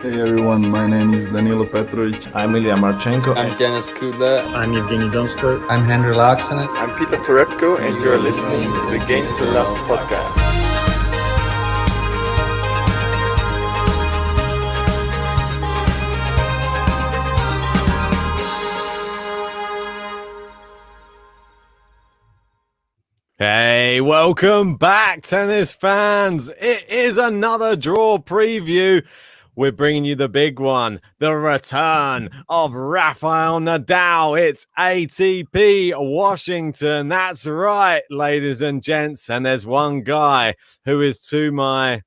Hey everyone, my name is Danilo Petrovic. I'm Ilya Marchenko. I'm Denis Kudla. I'm Evgeny Donskoy. I'm Henry Laaksonen. I'm Peter Torebko, and you're listening to the Game to Love podcast. Hey, welcome back, tennis fans. It is another draw preview. We're bringing you the big one, the return of Rafael Nadal. It's ATP Washington. That's right, ladies and gents. And there's one guy who is to my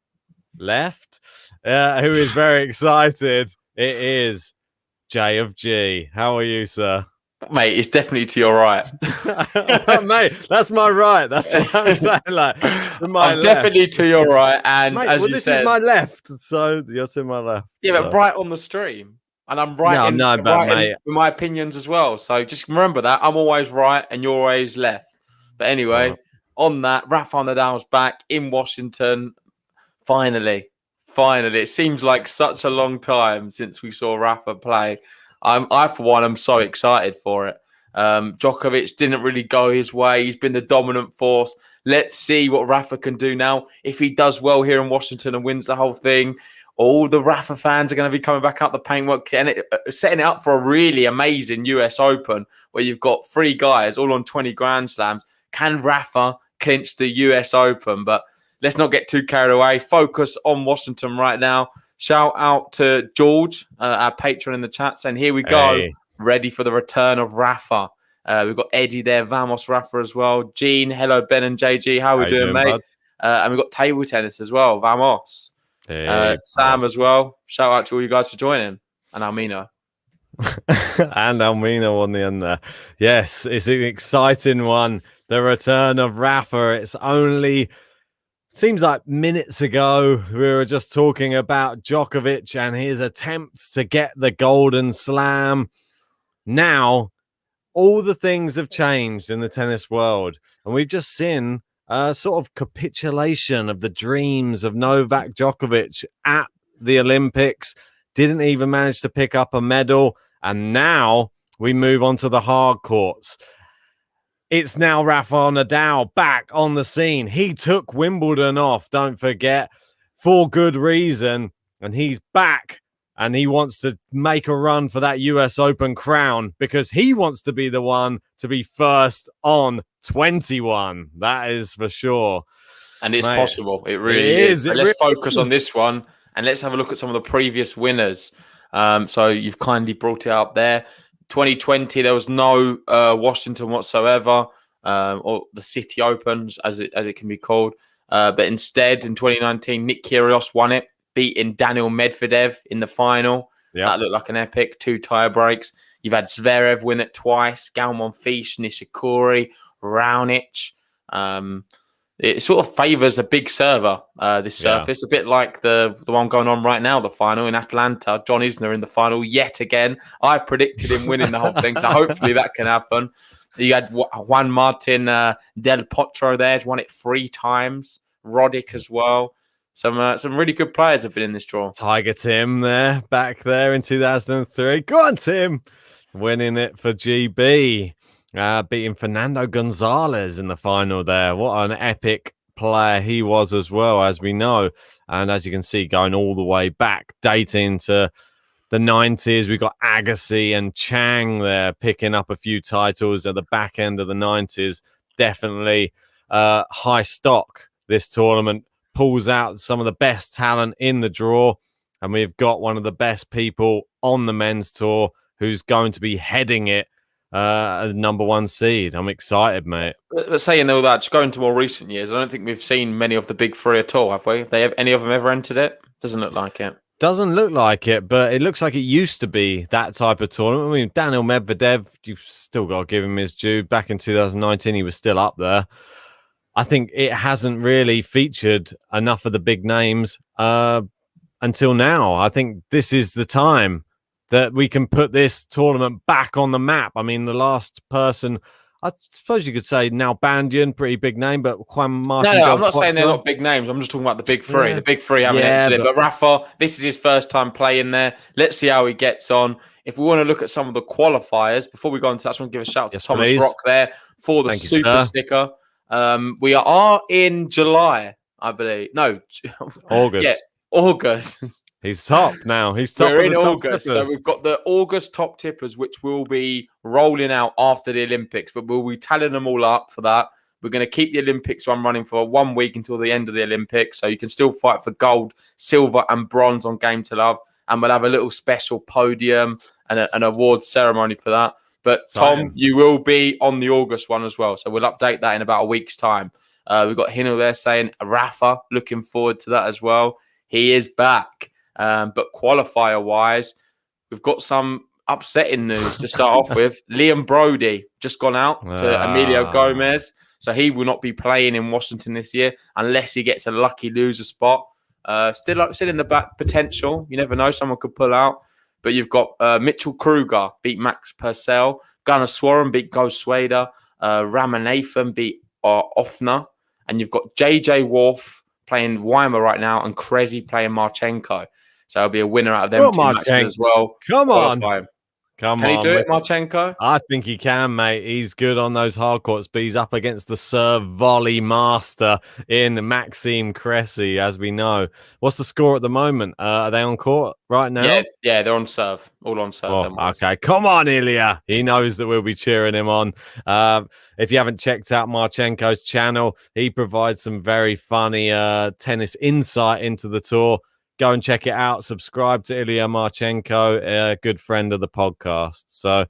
left, who is very excited. It is J of G. How are you, sir? Mate, it's definitely to your right. Mate, that's my right. That's what I'm saying. Like, I'm left. Definitely to your right. And mate, as you this said, is my left. So you're to my left. Yeah, so. But right on the stream. And I'm right, in my opinions as well. So just remember that. I'm always right and you're always left. But anyway, on that, Rafael Nadal's back in Washington. Finally. It seems like such a long time since we saw Rafa play. I, for one, am so excited for it. Djokovic didn't really go his way. He's been the dominant force. Let's see what Rafa can do now. If he does well here in Washington and wins the whole thing, all the Rafa fans are going to be coming back out the paintwork and setting it up for a really amazing US Open where you've got 3 guys all on 20 Grand Slams. Can Rafa clinch the US Open? But let's not get too carried away. Focus on Washington right now. Shout out to George, our patron in the chat, saying, here we go, ready for the return of Rafa. We've got Eddie there, Vamos Rafa as well. Gene, hello, Ben and JG. How are we doing, mate? And we've got table tennis as well, Vamos. Sam as well. Shout out to all you guys for joining. And Almina. And Almina on the end there. Yes, it's an exciting one. The return of Rafa. It's only... Seems like minutes ago, we were just talking about Djokovic and his attempts to get the Golden Slam. Now, all the things have changed in the tennis world. And we've just seen a sort of capitulation of the dreams of Novak Djokovic at the Olympics. Didn't even manage to pick up a medal. And now we move on to the hard courts. It's now Rafael Nadal back on the scene. He took Wimbledon off, don't forget, for good reason. And he's back and he wants to make a run for that US Open crown because he wants to be the one to be first on 21. That is for sure. And it's possible. It really is. Let's really focus on this one and let's have a look at some of the previous winners. So you've kindly brought it up there. 2020, there was no Washington whatsoever, or the Citi Opens, as it can be called. But instead, in 2019, Nick Kyrgios won it, beating Daniel Medvedev in the final. Yeah. That looked like an epic. 2 tie breaks. You've had Zverev win it twice, Gael Monfils, Nishikori, Raonic. It sort of favours a big server, this surface, a bit like the one going on right now, the final in Atlanta. John Isner in the final yet again. I predicted him winning the whole thing, so hopefully that can happen. You had Juan Martin Del Potro there. He's won it 3 times. Roddick as well. Some really good players have been in this draw. Tiger Tim there, back there in 2003. Go on, Tim. Winning it for GB. Beating Fernando Gonzalez in the final there. What an epic player he was as well, as we know. And as you can see, going all the way back, dating to the 90s. We've got Agassi and Chang there picking up a few titles at the back end of the 90s. Definitely high stock. This tournament pulls out some of the best talent in the draw. And we've got one of the best people on the men's tour who's going to be heading it. As number 1 seed. I'm excited, mate. But saying all that, just going to more recent years, I don't think we've seen many of the big 3 at all, have we? Have any of them ever entered it? Doesn't look like it. Doesn't look like it, but it looks like it used to be that type of tournament. I mean, Daniel Medvedev, you've still got to give him his due. Back in 2019, he was still up there. I think it hasn't really featured enough of the big names until now. I think this is the time that we can put this tournament back on the map. I mean, the last person I suppose you could say Nalbandian, pretty big name, but Juan Martin. No, I'm not saying they're not big names. I'm just talking about the big three. Yeah. The big three haven't entered it. But Rafa, this is his first time playing there. Let's see how he gets on. If we want to look at some of the qualifiers, before we go into that, I just want to give a shout out to Thomas Rock there for the super sticker. We are in July, I believe. No, August. Yeah, August. He's top now. He's top. We're in August, so we've got the August top tippers, which will be rolling out after the Olympics. But we'll be tallying them all up for that. We're going to keep the Olympics one running for 1 week until the end of the Olympics, so you can still fight for gold, silver, and bronze on Game to Love. And we'll have a little special podium and an awards ceremony for that. But Tom, you will be on the August one as well, so we'll update that in about a week's time. We've got Hino there saying Rafa, looking forward to that as well. He is back. But qualifier-wise, we've got some upsetting news to start off with. Liam Brody just gone out to Emilio Gomez, so he will not be playing in Washington this year unless he gets a lucky loser spot. Still in the back potential. You never know, someone could pull out. But you've got Mitchell Kruger beat Max Purcell, Gunnar Swarren beat Ghost Swader, Ramanathan beat Offner, and you've got JJ Wolf playing Weimar right now and Krezi playing Marchenko. So it'll be a winner out of them two matches as well. Come on. Can he do it, Marchenko? I think he can, mate. He's good on those hard courts, but he's up against the serve volley master in Maxime Cressy, as we know. What's the score at the moment? Are they on court right now? Yeah, they're on serve. All on serve. Okay, come on, Ilya. He knows that we'll be cheering him on. If you haven't checked out Marchenko's channel, he provides some very funny tennis insight into the tour. Go and check it out. Subscribe to Ilya Marchenko, a good friend of the podcast. So,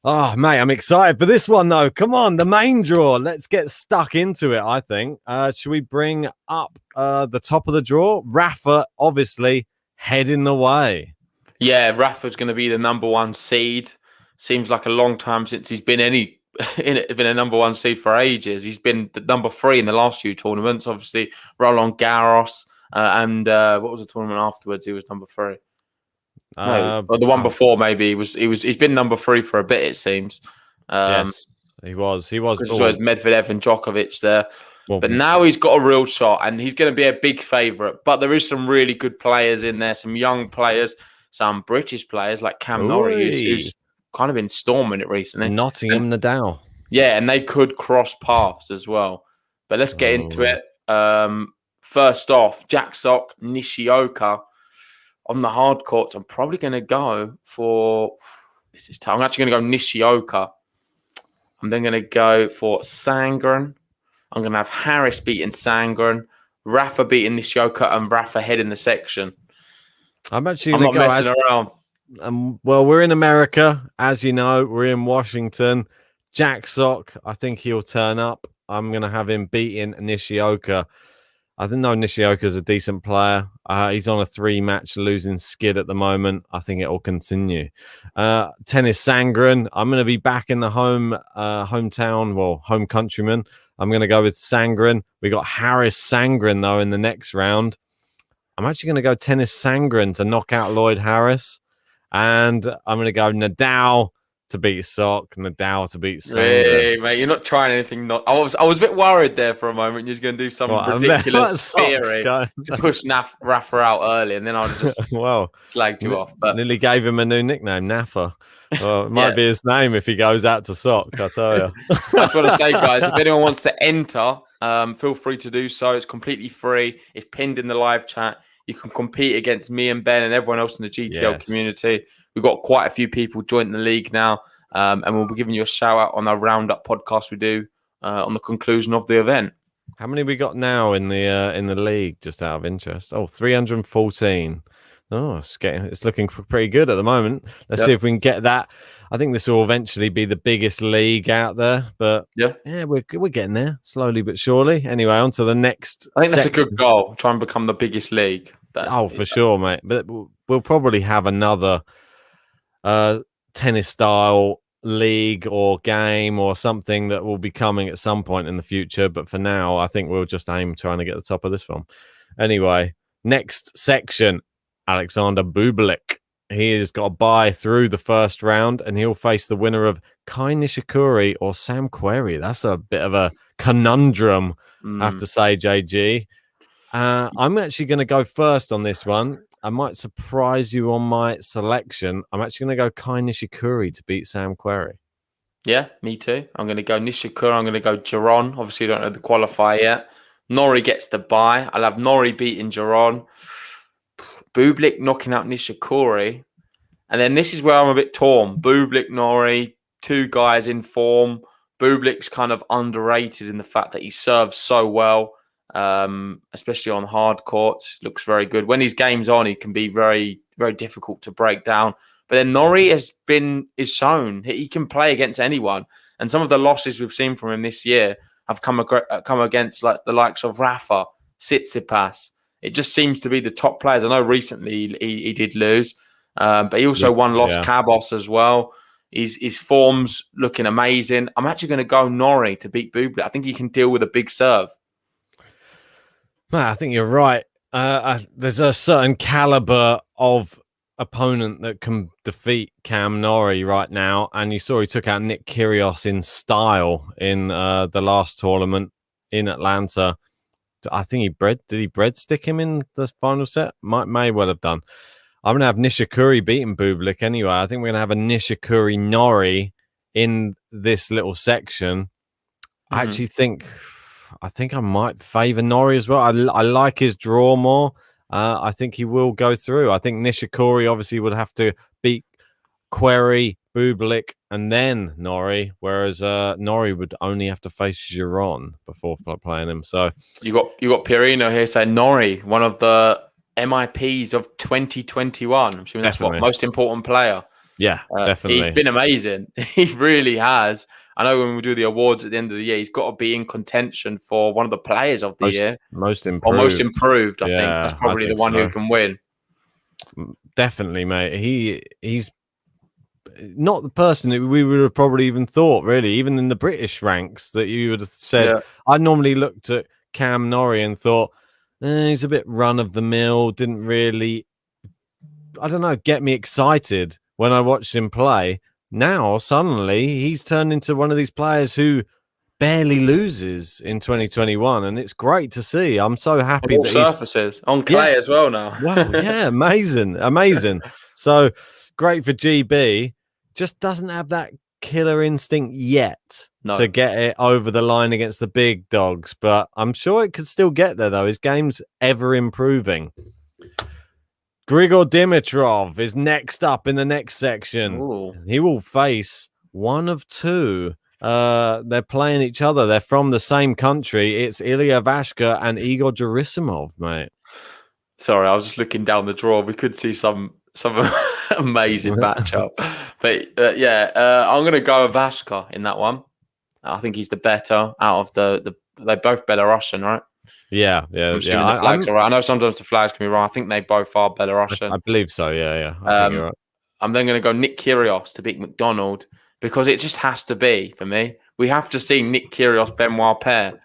mate, I'm excited for this one, though. Come on, the main draw. Let's get stuck into it, I think. Should we bring up the top of the draw? Rafa, obviously, heading the way. Yeah, Rafa's going to be the number one seed. Seems like a long time since he's been been a number one seed for ages. He's been the number 3 in the last few tournaments. Obviously, Roland Garros. And what was the tournament afterwards? He was number 3. No, or the one before maybe he's been number 3 for a bit. It seems. Yes, he was. So it was Medvedev and Djokovic there, but now he's got a real shot, and he's going to be a big favourite. But there is some really good players in there, some young players, some British players like Cam Norrie, who's kind of been storming it recently. Nottingham Nadal. Yeah, and they could cross paths as well. But let's get into it. First off, Jack Sock, Nishioka on the hard courts. I'm probably going to go for this is tough. I'm actually going to go Nishioka. I'm then going to go for Sangren. I'm going to have Harris beating Sangren, Rafa beating Nishioka, and Rafa heading the section. I'm actually going to go messing around. Well, we're in America, as you know. We're in Washington. Jack Sock, I think he'll turn up. I'm going to have him beating Nishioka. I think Nishioka's a decent player. He's on a 3-match losing skid at the moment. I think it will continue. Tennis Sangren. I'm going to be back in the hometown, home countryman. I'm going to go with Sangren. We got Harris Sangren, though, in the next round. I'm actually going to go Tennis Sangren to knock out Lloyd Harris. And I'm going to go Nadal to beat Sock, Nadal to beat Sangren. Hey, mate, you're not trying anything. I was a bit worried there for a moment. You're just going to do some ridiculous theory to push Rafa out early, and then I'll just slagged you off. But nearly gave him a new nickname, Nafa. Well, it might be his name if he goes out to Sock, I tell you. I just want to say, guys, if anyone wants to enter, feel free to do so. It's completely free. It's pinned in the live chat. You can compete against me and Ben and everyone else in the GTL community. We've got quite a few people joining the league now, and we'll be giving you a shout out on our roundup podcast we do on the conclusion of the event. How many we got now in the league? Just out of interest, 314. It's looking pretty good at the moment. Let's see if we can get that. I think this will eventually be the biggest league out there, but we're getting there slowly but surely. Anyway, on to the next. I think that's a good goal. Try and become the biggest league. For sure, mate. But we'll probably have another tennis style league or game or something that will be coming at some point in the future. But for now, I think we'll just aim trying to get the top of this one. Anyway, next section, Alexander Bublic. he has got a bye through the first round, and he'll face the winner of Kai Nishikori or Sam Querrey. That's a bit of a conundrum, I have to say, JG. I'm actually going to go first on this one. I might surprise you on my selection. I'm actually going to go Kai Nishikori to beat Sam Querrey. Yeah, me too. I'm going to go Nishikori. I'm going to go Giron. Obviously, don't know the qualifier yet. Nori gets the bye. I'll have Nori beating Giron. Bublic knocking out Nishikori. And then this is where I'm a bit torn. Bublic, Nori, two guys in form. Bublic's kind of underrated in the fact that he serves so well, especially on hard courts. Looks very good. When his game's on, he can be very, very difficult to break down. But then Nori is shown he can play against anyone. And some of the losses we've seen from him this year have come against like the likes of Rafa, Tsitsipas. It just seems to be the top players. I know recently he did lose, but he also won Los Cabos as well. His form's looking amazing. I'm actually going to go Nori to beat Bublic. I think he can deal with a big serve. Man, I think you're right. There's a certain caliber of opponent that can defeat Cam Nori right now, and you saw he took out Nick Kyrgios in style in the last tournament in Atlanta. I think did he breadstick him in the final set? May well have done. I'm going to have Nishikori beating Bublic anyway. I think we're going to have a Nishikori Nori in this little section. I actually think I might favour Nori as well. I like his draw more. I think he will go through. I think Nishikori obviously would have to beat Querrey, Bublic, and then Nori, whereas Nori would only have to face Giron before playing him. So you got Pirino here saying Nori, one of the MIPs of 2021. I'm assuming that's what most important player. Yeah, definitely. He's been amazing. He really has. I know when we do the awards at the end of the year, he's got to be in contention for one of the players of the year. Most improved. Or most improved, I think. That's probably the one who can win. Definitely, mate. He's not the person that we would have probably even thought, really, even in the British ranks, that you would have said. Yeah. I normally looked at Cam Nori and thought, he's a bit run-of-the-mill, didn't really, I don't know, get me excited when I watched him play. Now, suddenly, he's turned into one of these players who barely loses in 2021, and it's great to see. I'm so happy that surfaces on clay as well now. Wow, yeah, amazing. So great for GB. Just doesn't have that killer instinct yet to get it over the line against the big dogs, but I'm sure it could still get there, though. His game's ever improving. Grigor Dimitrov is next up in the next section. Ooh. He will face one of two. They're playing each other. They're from the same country. It's Ilya Vashka and Igor Gerasimov, mate. Sorry, I was just looking down the draw. We could see some amazing matchup. But I'm going to go with Vashka in that one. I think he's the better out of the they're both Belarusian, right? Yeah. The flags are right. I know sometimes the flags can be wrong. I think they both are Belarusian. I believe so, yeah. I think you're right. I'm then going to go Nick Kyrgios to beat McDonald because it just has to be for me. We have to see Nick Kyrgios Benoit pair.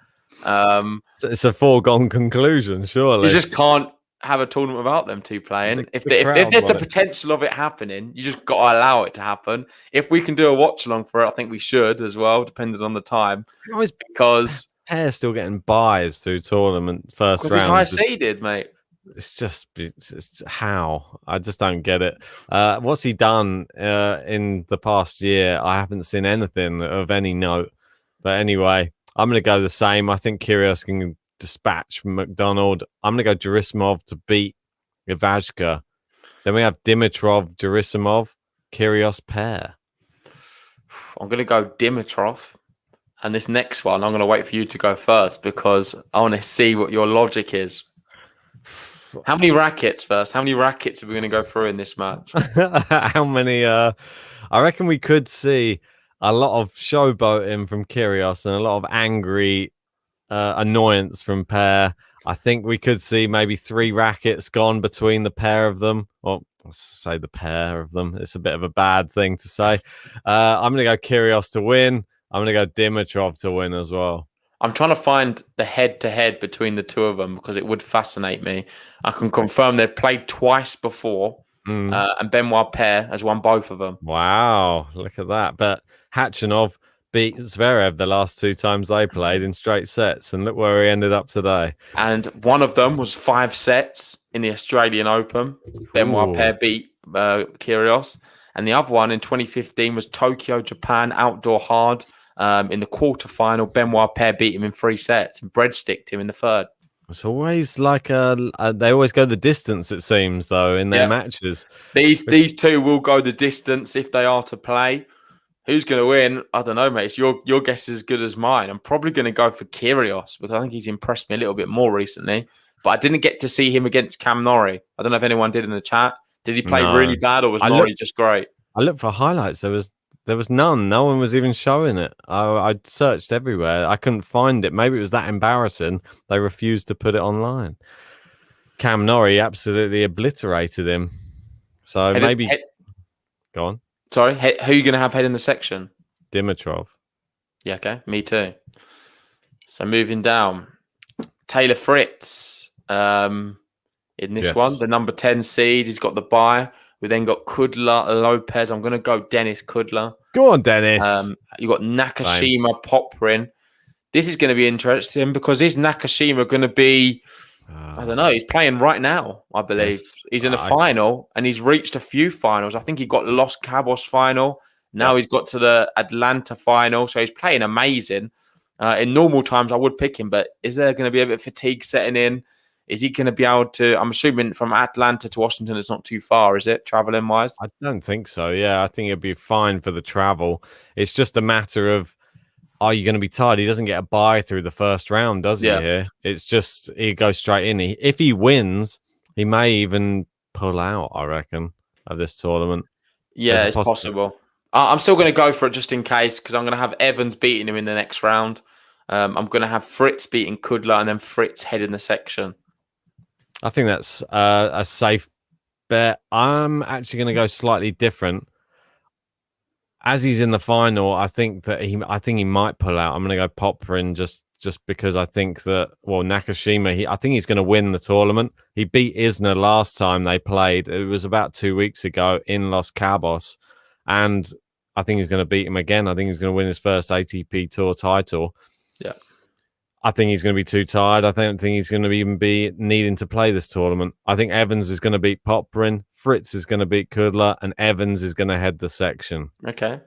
It's a foregone conclusion, surely. You just can't have a tournament without them two playing. If there's the potential of it happening, you just got to allow it to happen. If we can do a watch along for it, I think we should as well, depending on the time. Because pair still getting buys through tournament first round. Because it's high seeded, mate. It's how I just don't get it. What's he done in the past year? I haven't seen anything of any note. But anyway, I'm going to go the same. I think Kyrgios can dispatch McDonald. I'm going to go Gerasimov to beat Ivashka. Then we have Dimitrov, Gerasimov, Kyrgios pair. I'm going to go Dimitrov. And this next one, I'm going to wait for you to go first because I want to see what your logic is. How many rackets first? How many rackets are we going to go through in this match? How many? I reckon we could see a lot of showboating from Kyrgios and a lot of angry annoyance from pair. I think we could see maybe 3 rackets gone between the pair of them. Or let's say the pair of them. It's a bit of a bad thing to say. I'm going to go Kyrgios to win. I'm going to go Dimitrov to win as well. I'm trying to find the head-to-head between the two of them because it would fascinate me. I can confirm they've played twice before. and Benoit Paire has won both of them. Wow, look at that. But Khachanov beat Zverev the last 2 times they played in straight sets, and look where he ended up today. And one of them was 5 sets in the Australian Open. Benoit Paire beat Kyrgios. And the other one in 2015 was Tokyo, Japan, outdoor hard. In the quarterfinal, Benoit Paire beat him in 3 sets and breadsticked him in the third. It's always like they always go the distance, it seems, though, in their matches. These two will go the distance if they are to play. Who's going to win? I don't know, mate. It's your guess is as good as mine. I'm probably going to go for Kyrgios because I think he's impressed me a little bit more recently. But I didn't get to see him against Cam Norrie. I don't know if anyone did in the chat. Did he play really bad or was Norrie just great? I looked for highlights. There was none. No one was even showing it. I searched everywhere. I couldn't find it. Maybe it was that embarrassing. They refused to put it online. Cam Norrie absolutely obliterated him. So go on. Sorry, who are you going to have head in the section? Dimitrov. Yeah, okay. Me too. So moving down. Taylor Fritz in this one, the number 10 seed. He's got the bye. We then got Kudla, Lopez. I'm going to go Dennis Kudla. Go on, Dennis. You got Nakashima, Poprin. This is going to be interesting because is Nakashima going to be... I don't know. He's playing right now, I believe. Yes, he's in a final and he's reached a few finals. I think he got Los Cabos final. Now he's got to the Atlanta final. So he's playing amazing. In normal times, I would pick him. But is there going to be a bit of fatigue setting in? Is he going to be able to... I'm assuming from Atlanta to Washington, it's not too far, is it? Traveling wise? I don't think so. Yeah, I think it'd be fine for the travel. It's just a matter of... Are you going to be tired? He doesn't get a bye through the first round, does he? Here, it's just he goes straight in. If he wins, he may even pull out. I reckon of this tournament. Yeah, it's possible. I'm still going to go for it just in case because I'm going to have Evans beating him in the next round. I'm going to have Fritz beating Kudla and then Fritz head in the section. I think that's a safe bet. I'm actually going to go slightly different. As he's in the final, I think he might pull out. I'm going to go Poprin just because I think that Nakashima. I think he's going to win the tournament. He beat Isner last time they played. It was about 2 weeks ago in Los Cabos, and I think he's going to beat him again. I think he's going to win his first ATP Tour title. Yeah, I think he's going to be too tired. I don't think he's going to even be needing to play this tournament. I think Evans is going to beat Poprin, Fritz is going to beat Kudla, and Evans is going to head the section. Okay.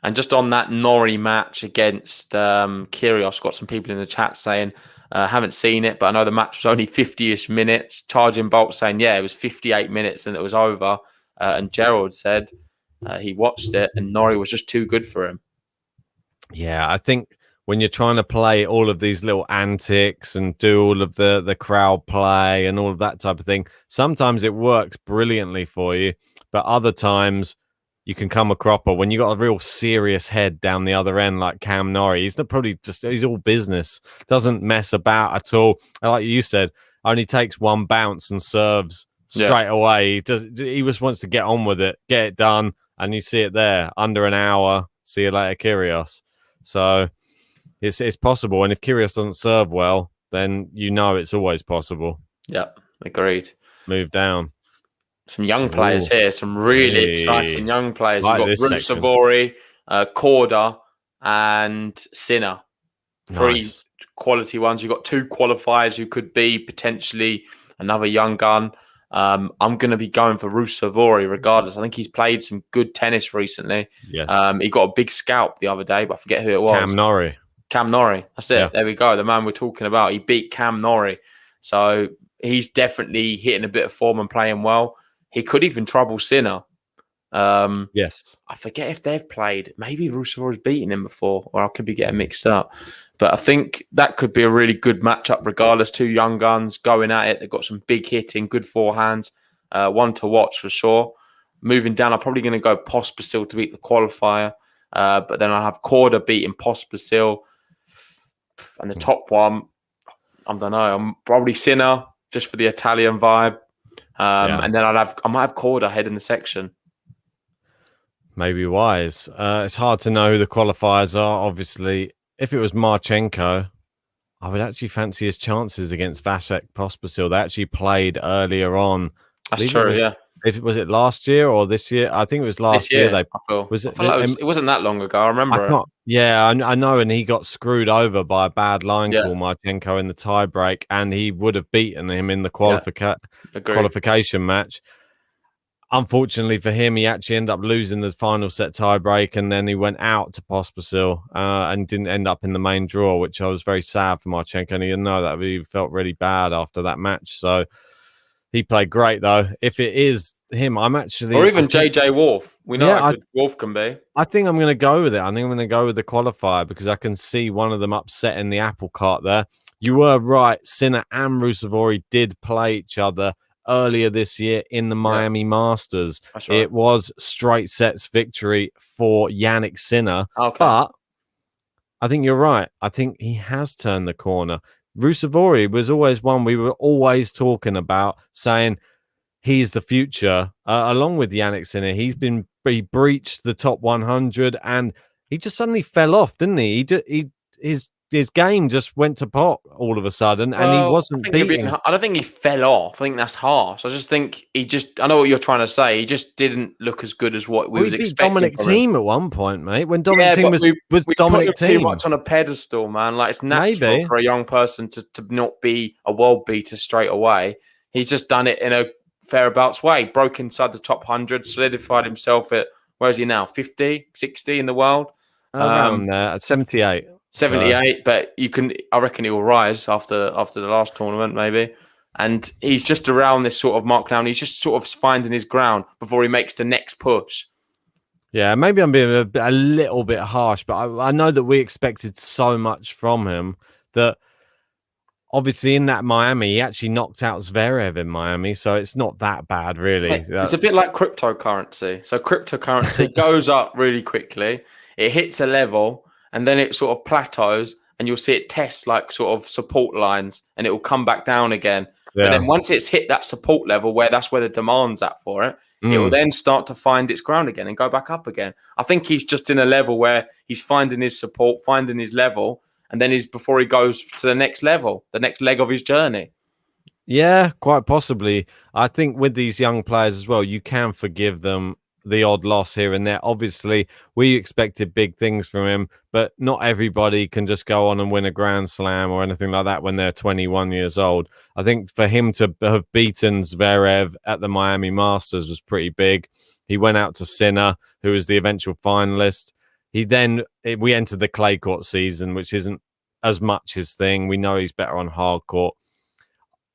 And just on that Norrie match against Kyrgios, got some people in the chat saying, haven't seen it, but I know the match was only 50-ish minutes. Charging Bolt saying, yeah, it was 58 minutes and it was over. And Gerald said he watched it and Norrie was just too good for him. Yeah, I think... when you're trying to play all of these little antics and do all of the crowd play and all of that type of thing, sometimes it works brilliantly for you, but other times you can come a cropper when you got a real serious head down the other end, like Cam Norrie. He's all business, doesn't mess about at all. Like you said, only takes one bounce and serves straight away. He just wants to get on with it, get it done, and you see it there under an hour. See you later, Kyrgios. So it's possible, and if Kyrgios doesn't serve well, then it's always possible. Yeah, agreed. Move down. Some young players here, some really exciting young players. You've got Rusevori, Korda, and Sinner. 3 quality ones. You've got 2 qualifiers who could be potentially another young gun. I'm going to be going for Rusevori regardless. I think he's played some good tennis recently. Yes. He got a big scalp the other day, but I forget who it was. Cam Norrie. That's it. Yeah. There we go. The man we're talking about. He beat Cam Norrie. So he's definitely hitting a bit of form and playing well. He could even trouble Sinner. Yes. I forget if they've played. Maybe Rusevori's beaten him before, or I could be getting mixed up. But I think that could be a really good matchup regardless. 2 young guns going at it. They've got some big hitting, good forehands. One to watch for sure. Moving down, I'm probably going to go Pospisil to beat the qualifier. But then I'll have Korda beating Pospisil. And the top one, I don't know. I'm probably Sinner just for the Italian vibe. And then I might have Korda head in the section. Maybe Wise. It's hard to know who the qualifiers are. Obviously, if it was Marchenko, I would actually fancy his chances against Vasek Pospisil. They actually played earlier on. That's true, yeah. Was it last year or this year? I think it was last year. I feel it wasn't that long ago. I remember it. Yeah, I know, and he got screwed over by a bad line call, Marchenko, in the tiebreak, and he would have beaten him in the qualification match. Unfortunately for him, he actually ended up losing the final set tiebreak, and then he went out to Pospisil and didn't end up in the main draw, which I was very sad for Marchenko. And you know that he felt really bad after that match. So he played great, though. If it is him, I'm actually... Or even JJ Wolf. We know how good Wolf can be. I think I'm going to go with it. I think I'm going to go with the qualifier because I can see one of them upsetting the apple cart there. You were right. Sinner and Ruusuvuori did play each other earlier this year in the Miami Masters. That's right. It was straight sets victory for Yannick Sinner. Okay. But I think you're right. I think he has turned the corner. Ruusuvuori was always one we were always talking about, saying he's the future, along with Yannick Sinner. He breached the top 100 and he just suddenly fell off, didn't he? His game just went to pot all of a sudden, and he wasn't beating. I don't think he fell off. I think that's harsh. I just think I know what you're trying to say. He just didn't look as good as what we was expecting. Dominic Thiem at one point, mate. When Dominic Thiem was Dominic Thiem, too much on a pedestal, man. Like, it's natural for a young person to not be a world beater straight away. He's just done it in a fairabouts way. Broke inside the top 100, solidified himself at, where is he now? 50, 60 in the world? Around there, at 78. 78, but I reckon he will rise after the last tournament, maybe. And he's just around this sort of mark now, and he's just sort of finding his ground before he makes the next push. Yeah, maybe I'm being a little bit harsh, but I know that we expected so much from him that obviously in that Miami, he actually knocked out Zverev in Miami, so it's not that bad, really. It's a bit like cryptocurrency. So cryptocurrency goes up really quickly. It hits a level, and then it sort of plateaus, and you'll see it test like sort of support lines, and it will come back down again. Yeah. But then once it's hit that support level, that's where the demand's at for it, it will then start to find its ground again and go back up again. I think he's just in a level where he's finding his support, finding his level, and then before he goes to the next level, the next leg of his journey. Yeah, quite possibly. I think with these young players as well, you can forgive them the odd loss here and there. Obviously, we expected big things from him, but not everybody can just go on and win a Grand Slam or anything like that when they're 21 years old. I think for him to have beaten Zverev at the Miami Masters was pretty big. He went out to Sinner, who was the eventual finalist. We entered the clay court season, which isn't as much his thing. We know he's better on hard court.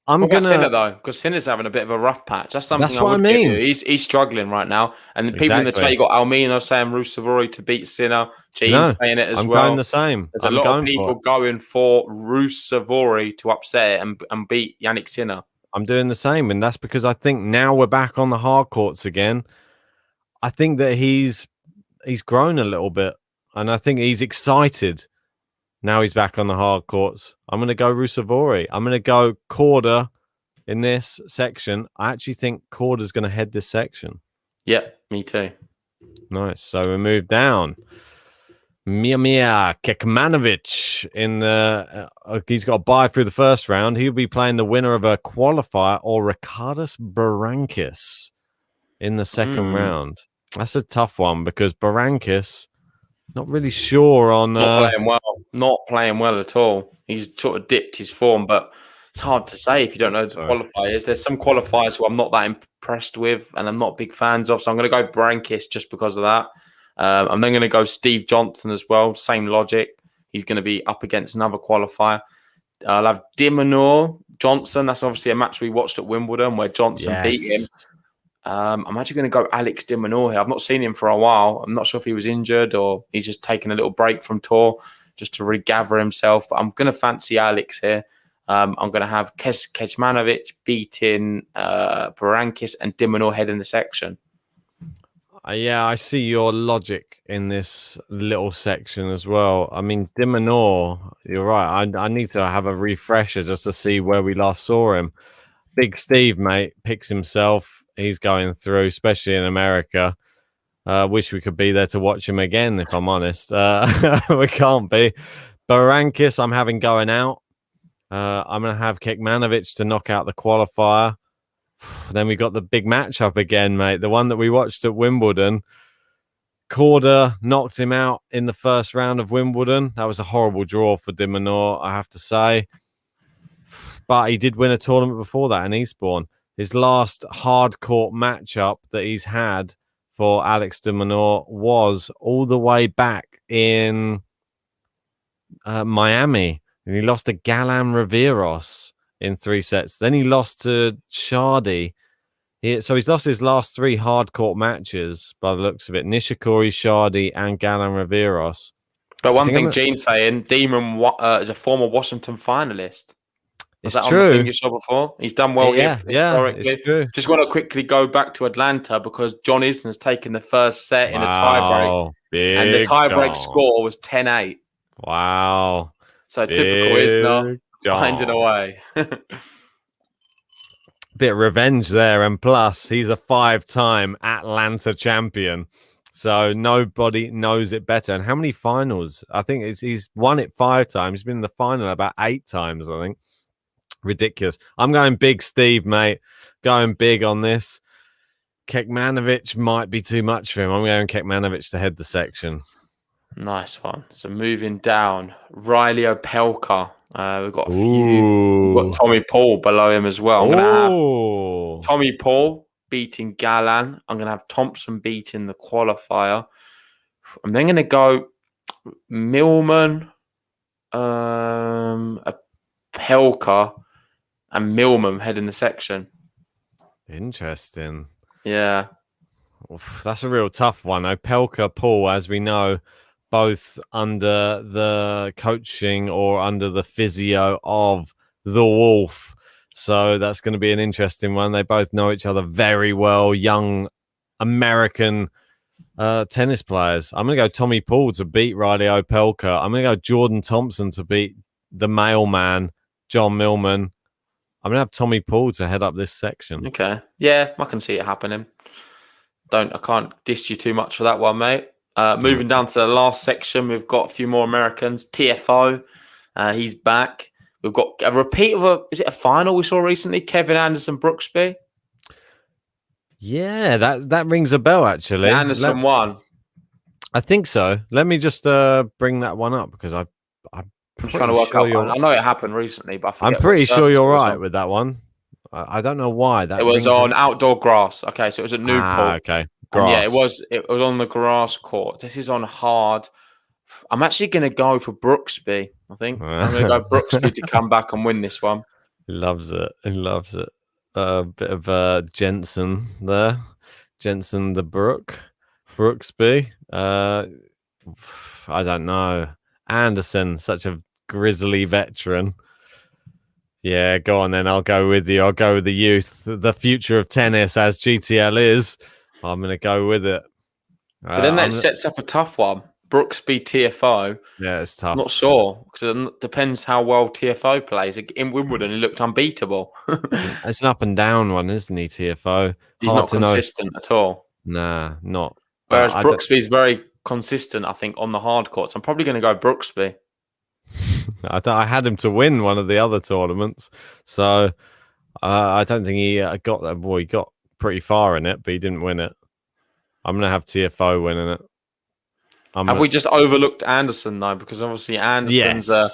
Sinner, though, because Sinner's having a bit of a rough patch. That's something I mean. He's struggling right now. And the people in the chat, you got Almino saying Ruusuvuori to beat Sinner. Gene saying it as well. I'm going the same. There's a lot of people going for Ruusuvuori to upset it and beat Yannick Sinner. I'm doing the same, and that's because I think now we're back on the hard courts again. I think that he's grown a little bit, and I think he's excited. Now he's back on the hard courts. I'm going to go Ruusuvuori. I'm going to go Korda in this section. I actually think Korda's going to head this section. Yep, me too. Nice. So we move down. Mia Kekmanovic in the. He's got a bye through the first round. He'll be playing the winner of a qualifier or Ricardas Berankis in the second round. That's a tough one because Berankis. Not really sure on... Not playing well at all. He's sort of dipped his form, but it's hard to say if you don't know the qualifiers. There's some qualifiers who I'm not that impressed with and I'm not big fans of, so I'm going to go Berankis just because of that. I'm then going to go Steve Johnson as well. Same logic. He's going to be up against another qualifier. I'll have Dimonor Johnson. That's obviously a match we watched at Wimbledon where Johnson beat him. I'm actually going to go Alex de Minaur here. I've not seen him for a while. I'm not sure if he was injured or he's just taken a little break from tour just to regather himself. But I'm going to fancy Alex here. I'm going to have Kecmanovic beating Berankis and de Minaur head in the section. Yeah, I see your logic in this little section as well. I mean, de Minaur, you're right. I need to have a refresher just to see where we last saw him. Big Steve, mate, picks himself. He's going through, especially in America. Wish we could be there to watch him again, if I'm honest. We can't be. Berankis, I'm having going out. I'm going to have Kekmanovic to knock out the qualifier Then we got the big matchup again, mate. The one that we watched at Wimbledon. Korda knocked him out in the first round of Wimbledon. That was a horrible draw for de Minaur, I have to say. But he did win a tournament before that in Eastbourne. His last hard court matchup that he's had for Alex de Minaur was all the way back in Miami. And he lost to Galan Riveros in 3 sets. Then he lost to Shardy. So he's lost his last 3 hard court matches by the looks of it. Nishikori, Shardy, and Galan Riveros. But one thing Gene's saying, Demon is a former Washington finalist. It's true. On the thing you saw before? He's done well here historically. It's true. Just want to quickly go back to Atlanta because John Isner's taken the first set in a tiebreak. And the tiebreak score was 10-8. Wow. So typical Isner finding a way. Bit of revenge there. And plus, he's a 5-time Atlanta champion. So nobody knows it better. And how many finals? I think he's won it 5 times. He's been in the final about 8 times, I think. Ridiculous. I'm going big Steve, mate. Going big on this. Kekmanovic might be too much for him. I'm going Kekmanovic to head the section. Nice one. So moving down, Riley Opelka. We've got a few. We've got Tommy Paul below him as well. I'm going to have Tommy Paul beating Galan. I'm going to have Thompson beating the qualifier. I'm then going to go Millman, Opelka, and Millman heading the section. Interesting. Yeah. Oof, that's a real tough one. Opelka, Paul, as we know, both under the coaching or under the physio of the Wolf. So that's going to be an interesting one. They both know each other very well. Young American tennis players. I'm going to go Tommy Paul to beat Riley Opelka. I'm going to go Jordan Thompson to beat the mailman, John Millman. I'm going to have Tommy Paul to head up this section. Okay. Yeah, I can see it happening. I can't diss you too much for that one, mate. Moving down to the last section, we've got a few more Americans. TFO, he's back. We've got a repeat of is it a final we saw recently? Kevin Anderson Brooksby. Yeah, that rings a bell, actually. Anderson won. I think so. Let me just bring that one up because I'm trying to work out. I know it happened recently, but I'm pretty sure you're right with that one. I don't know why. It was on outdoor grass. Okay, so it was at Newport. Okay, grass. Yeah, it was on the grass court. This is on hard. I'm actually going to go for Brooksby. I think I'm going to go Brooksby to come back and win this one. He loves it. He loves it. A bit of Jensen there. Jensen the Brooksby. I don't know. Anderson, such a grizzly veteran. Yeah, go on then. I'll go with you. I'll go with the youth. The future of tennis, as GTL is. I'm going to go with it. But then that sets up a tough one. Brooksby TFO. Yeah, it's tough. Not sure because it depends how well TFO plays. In Wimbledon, he looked unbeatable. It's an up and down one, isn't he? TFO. He's not consistent at all. Nah, not. Whereas Brooksby's very consistent, I think, on the hard courts. I'm probably going to go Brooksby. I had him to win one of the other tournaments, so I don't think he got that. Boy, he got pretty far in it, but he didn't win it. I'm going to have TFO winning it. Have we just overlooked Anderson, though? Because obviously Anderson's a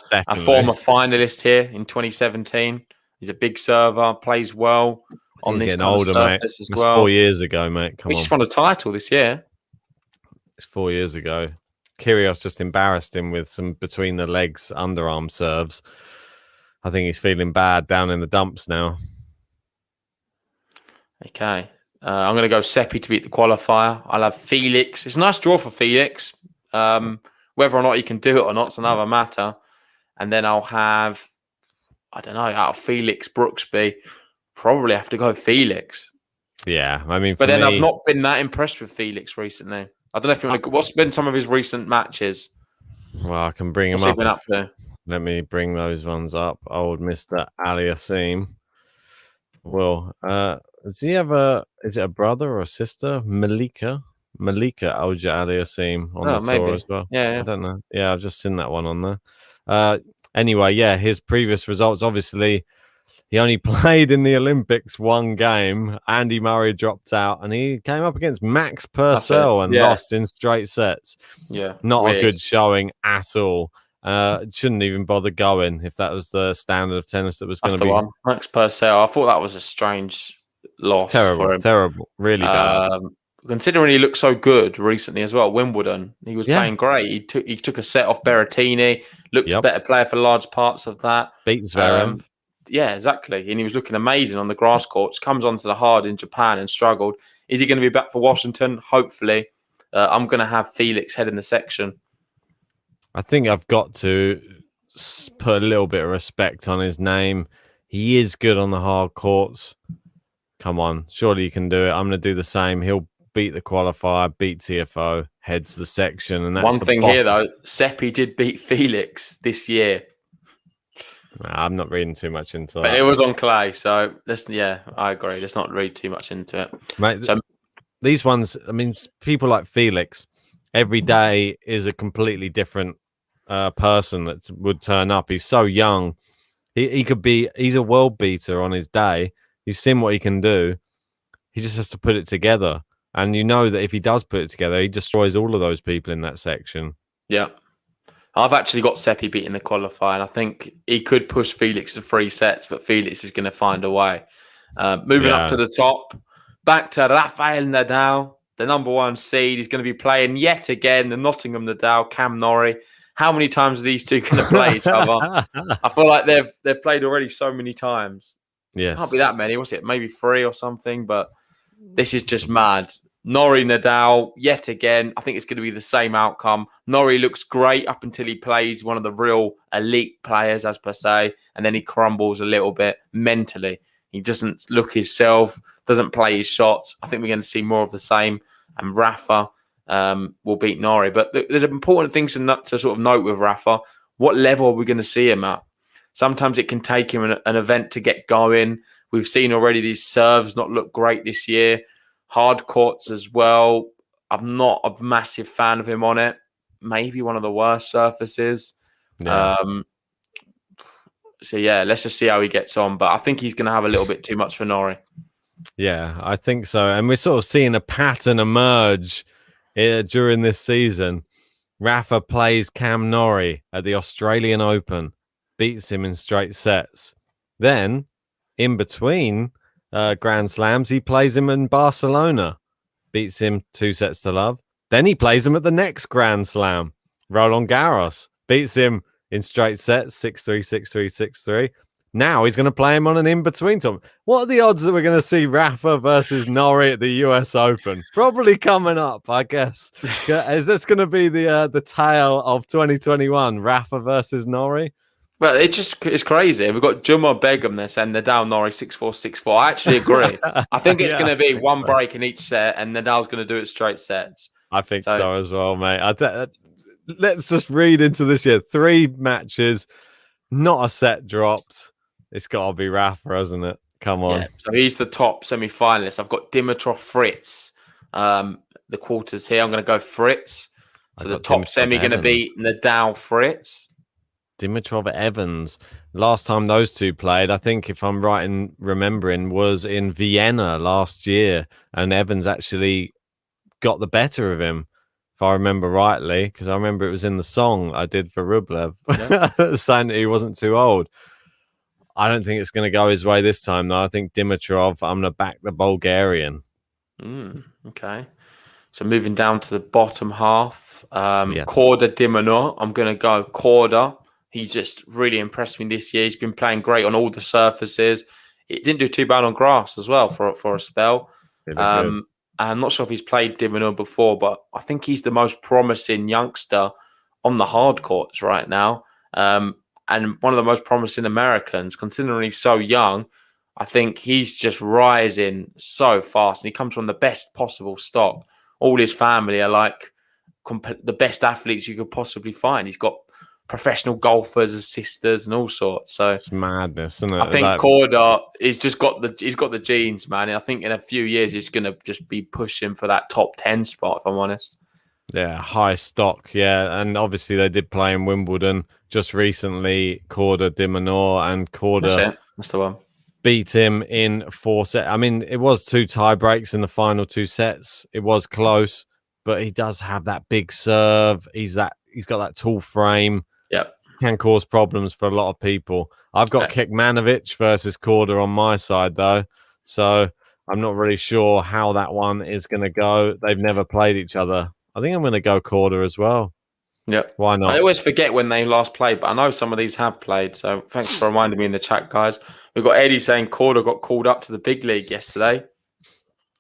former finalist here in 2017. He's a big server, plays well on this kind of surface as well. 4 years ago, mate. Come on. He just won a title this year. It's 4 years ago. Kyrgios just embarrassed him with some between the legs underarm serves. I think he's feeling bad down in the dumps now. Okay. I'm going to go Seppi to beat the qualifier. I'll have Felix. It's a nice draw for Felix. Whether or not he can do it or not is another matter. And then I'll have, I don't know, out of Felix, Brooksby, probably have to go Felix. Yeah, I mean, but then I've not been that impressed with Felix recently. I don't know if you want to. What's been some of his recent matches? Well, I can bring him up. Up to? Let me bring those ones up. Old Mr. Aliassime. Well, does he have is it a brother or a sister? Malika Auja Aliassime on the tour as well. Yeah, I don't know. Yeah, I've just seen that one on there. Anyway, yeah, his previous results, obviously, He only played in the Olympics one game. Andy Murray dropped out, and he came up against Max Purcell and lost in straight sets. Yeah, not a good showing at all. Shouldn't even bother going if that was the standard of tennis that was going to be. One. Max Purcell. I thought that was a strange loss. Terrible, really bad. Considering he looked so good recently as well, Wimbledon, he was playing great. He took a set off Berrettini, looked a better player for large parts of that. Beat Zverev. Yeah, exactly. And he was looking amazing on the grass courts. Comes onto the hard in Japan and struggled. Is he going to be back for Washington? Hopefully. I'm going to have Felix head in the section. I think I've got to put a little bit of respect on his name. He is good on the hard courts. Come on, surely you can do it. I'm going to do the same. He'll beat the qualifier, beat TFO, heads the section, and that's one thing here though. Seppi did beat Felix this year. Nah, I'm not reading too much into that. But it was on clay, so I agree. Let's not read too much into it. Mate, these ones, I mean, people like Felix, every day is a completely different person that would turn up. He's so young. He's a world beater on his day. You've seen what he can do. He just has to put it together. And you know that if he does put it together, he destroys all of those people in that section. Yeah. I've actually got Seppi beating the qualifier, and I think he could push Felix to 3 sets, but Felix is going to find a way. Moving up to the top, back to Rafael Nadal, the number 1 seed. He's going to be playing yet again the Nottingham Nadal, Cam Norrie. How many times are these two going to play each other? I feel like they've played already so many times. Yes. Can't be that many. What's it? Maybe 3 or something, but this is just mad. Norrie Nadal, yet again. I think it's going to be the same outcome. Norrie looks great up until he plays one of the real elite players, as per se, and then he crumbles a little bit mentally. He doesn't look himself, doesn't play his shots. I think we're going to see more of the same, and Rafa will beat Norrie. But there's important things to sort of note with Rafa. What level are we going to see him at? Sometimes it can take him an event to get going. We've seen already these serves not look great this year. Hard courts as well. I'm not a massive fan of him on it. Maybe one of the worst surfaces. Yeah. Let's just see how he gets on. But I think he's going to have a little bit too much for Norrie. Yeah, I think so. And we're sort of seeing a pattern emerge during this season. Rafa plays Cam Norrie at the Australian Open, beats him in straight sets. Then, in between Grand Slams, he plays him in Barcelona, beats him 2-0. Then he plays him at the next Grand Slam, Roland Garros, beats him in straight sets, 6-3, 6-3, 6-3. Now he's going to play him on an in-between tournament. What are the odds that we're going to see Rafa versus Norrie at the US Open? Probably coming up, I guess. Is this going to be the tale of 2021, Rafa versus Norrie? Well, it's crazy. We've got Jumma Begum there saying Nadal Norrie 6-4, 6-4. I actually agree. I think it's going to be one break in each set, and Nadal's going to do it straight sets. I think so as well, mate. Let's just read into this here. 3 matches, not a set dropped. It's got to be Rafa, hasn't it? Come on. Yeah, so he's the top semi-finalist. I've got Dimitrov Fritz. The quarters here. I'm going to go Fritz. So the top semi going to be Nadal Fritz. Dimitrov Evans. Last time those two played, I think, if I'm right in remembering, was in Vienna last year, and Evans actually got the better of him, if I remember rightly, because I remember it was in the song I did for Rublev, saying that he wasn't too old. I don't think it's going to go his way this time, though. I think Dimitrov, I'm going to back the Bulgarian. Okay. So moving down to the bottom half, Korda Dimonor. I'm going to go Korda. He's just really impressed me this year. He's been playing great on all the surfaces. He didn't do too bad on grass as well for a spell. I'm not sure if he's played Dimonor before, but I think he's the most promising youngster on the hard courts right now. And one of the most promising Americans, considering he's so young. I think he's just rising so fast, and he comes from the best possible stock. All his family are like the best athletes you could possibly find. He's got professional golfers as sisters and all sorts. So it's madness, isn't it? I think Korda he's got the genes, man. And I think in a few years he's gonna just be pushing for that top 10 spot, if I'm honest. Yeah, high stock, yeah. And obviously they did play in Wimbledon just recently, Korda Dimonor and Korda. That's the one. beat him in 4 sets. I mean, it was 2 tie breaks in the final 2 sets. It was close, but he does have that big serve. He's got that tall frame. Yep. Can cause problems for a lot of people. I've got Kekmanovic versus Korda on my side, though. So I'm not really sure how that one is going to go. They've never played each other. I think I'm going to go Korda as well. Yep. Why not? I always forget when they last played, but I know some of these have played. So thanks for reminding me in the chat, guys. We've got Eddie saying Korda got called up to the big league yesterday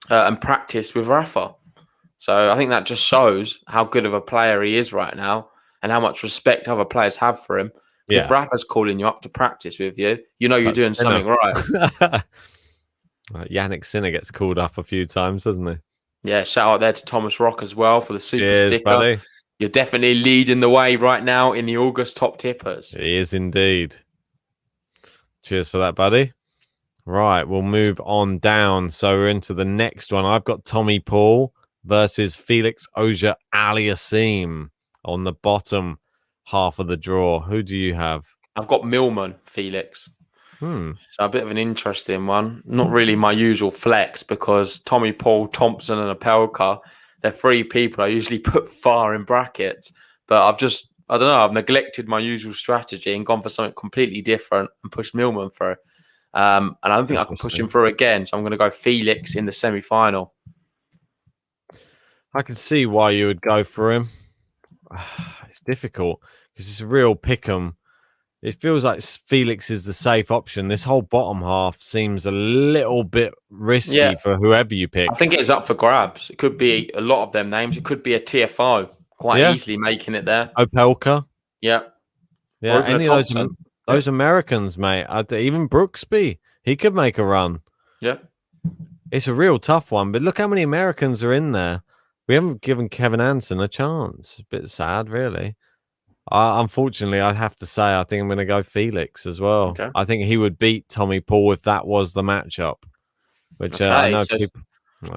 and practiced with Rafa. So I think that just shows how good of a player he is right now and how much respect other players have for him. Yeah. If Rafa's calling you up to practice with you, you know you're doing something right. Yannick Sinner gets called up a few times, doesn't he? Yeah, shout out there to Thomas Rock as well for the super sticker. Buddy. You're definitely leading the way right now in the August top tippers. He is indeed. Cheers for that, buddy. Right, we'll move on down. So we're into the next one. I've got Tommy Paul versus Felix Auger-Aliassime on the bottom half of the draw. Who do you have? I've got Millman, Felix. So a bit of an interesting one. Not really my usual flex because Tommy Paul, Thompson and Opelka, they're 3 people I usually put far in brackets. But I've neglected my usual strategy and gone for something completely different and pushed Millman through. And I don't think I can push him through again. So I'm going to go Felix in the semi-final. I can see why you would go for him. It's difficult because it's a real pick 'em. It feels like Felix is the safe option. This whole bottom half seems a little bit risky for whoever you pick. I think it's up for grabs. It could be a lot of them names. It could be a TFO quite easily making it there. Opelka. Yeah. Yeah, any of those Americans, mate. Even Brooksby, he could make a run. Yeah. It's a real tough one, but look how many Americans are in there. We haven't given Kevin Hansen a chance. A bit sad, really. Unfortunately, I have to say, I think I'm going to go Felix as well. Okay. I think he would beat Tommy Paul if that was the matchup. Which I know people.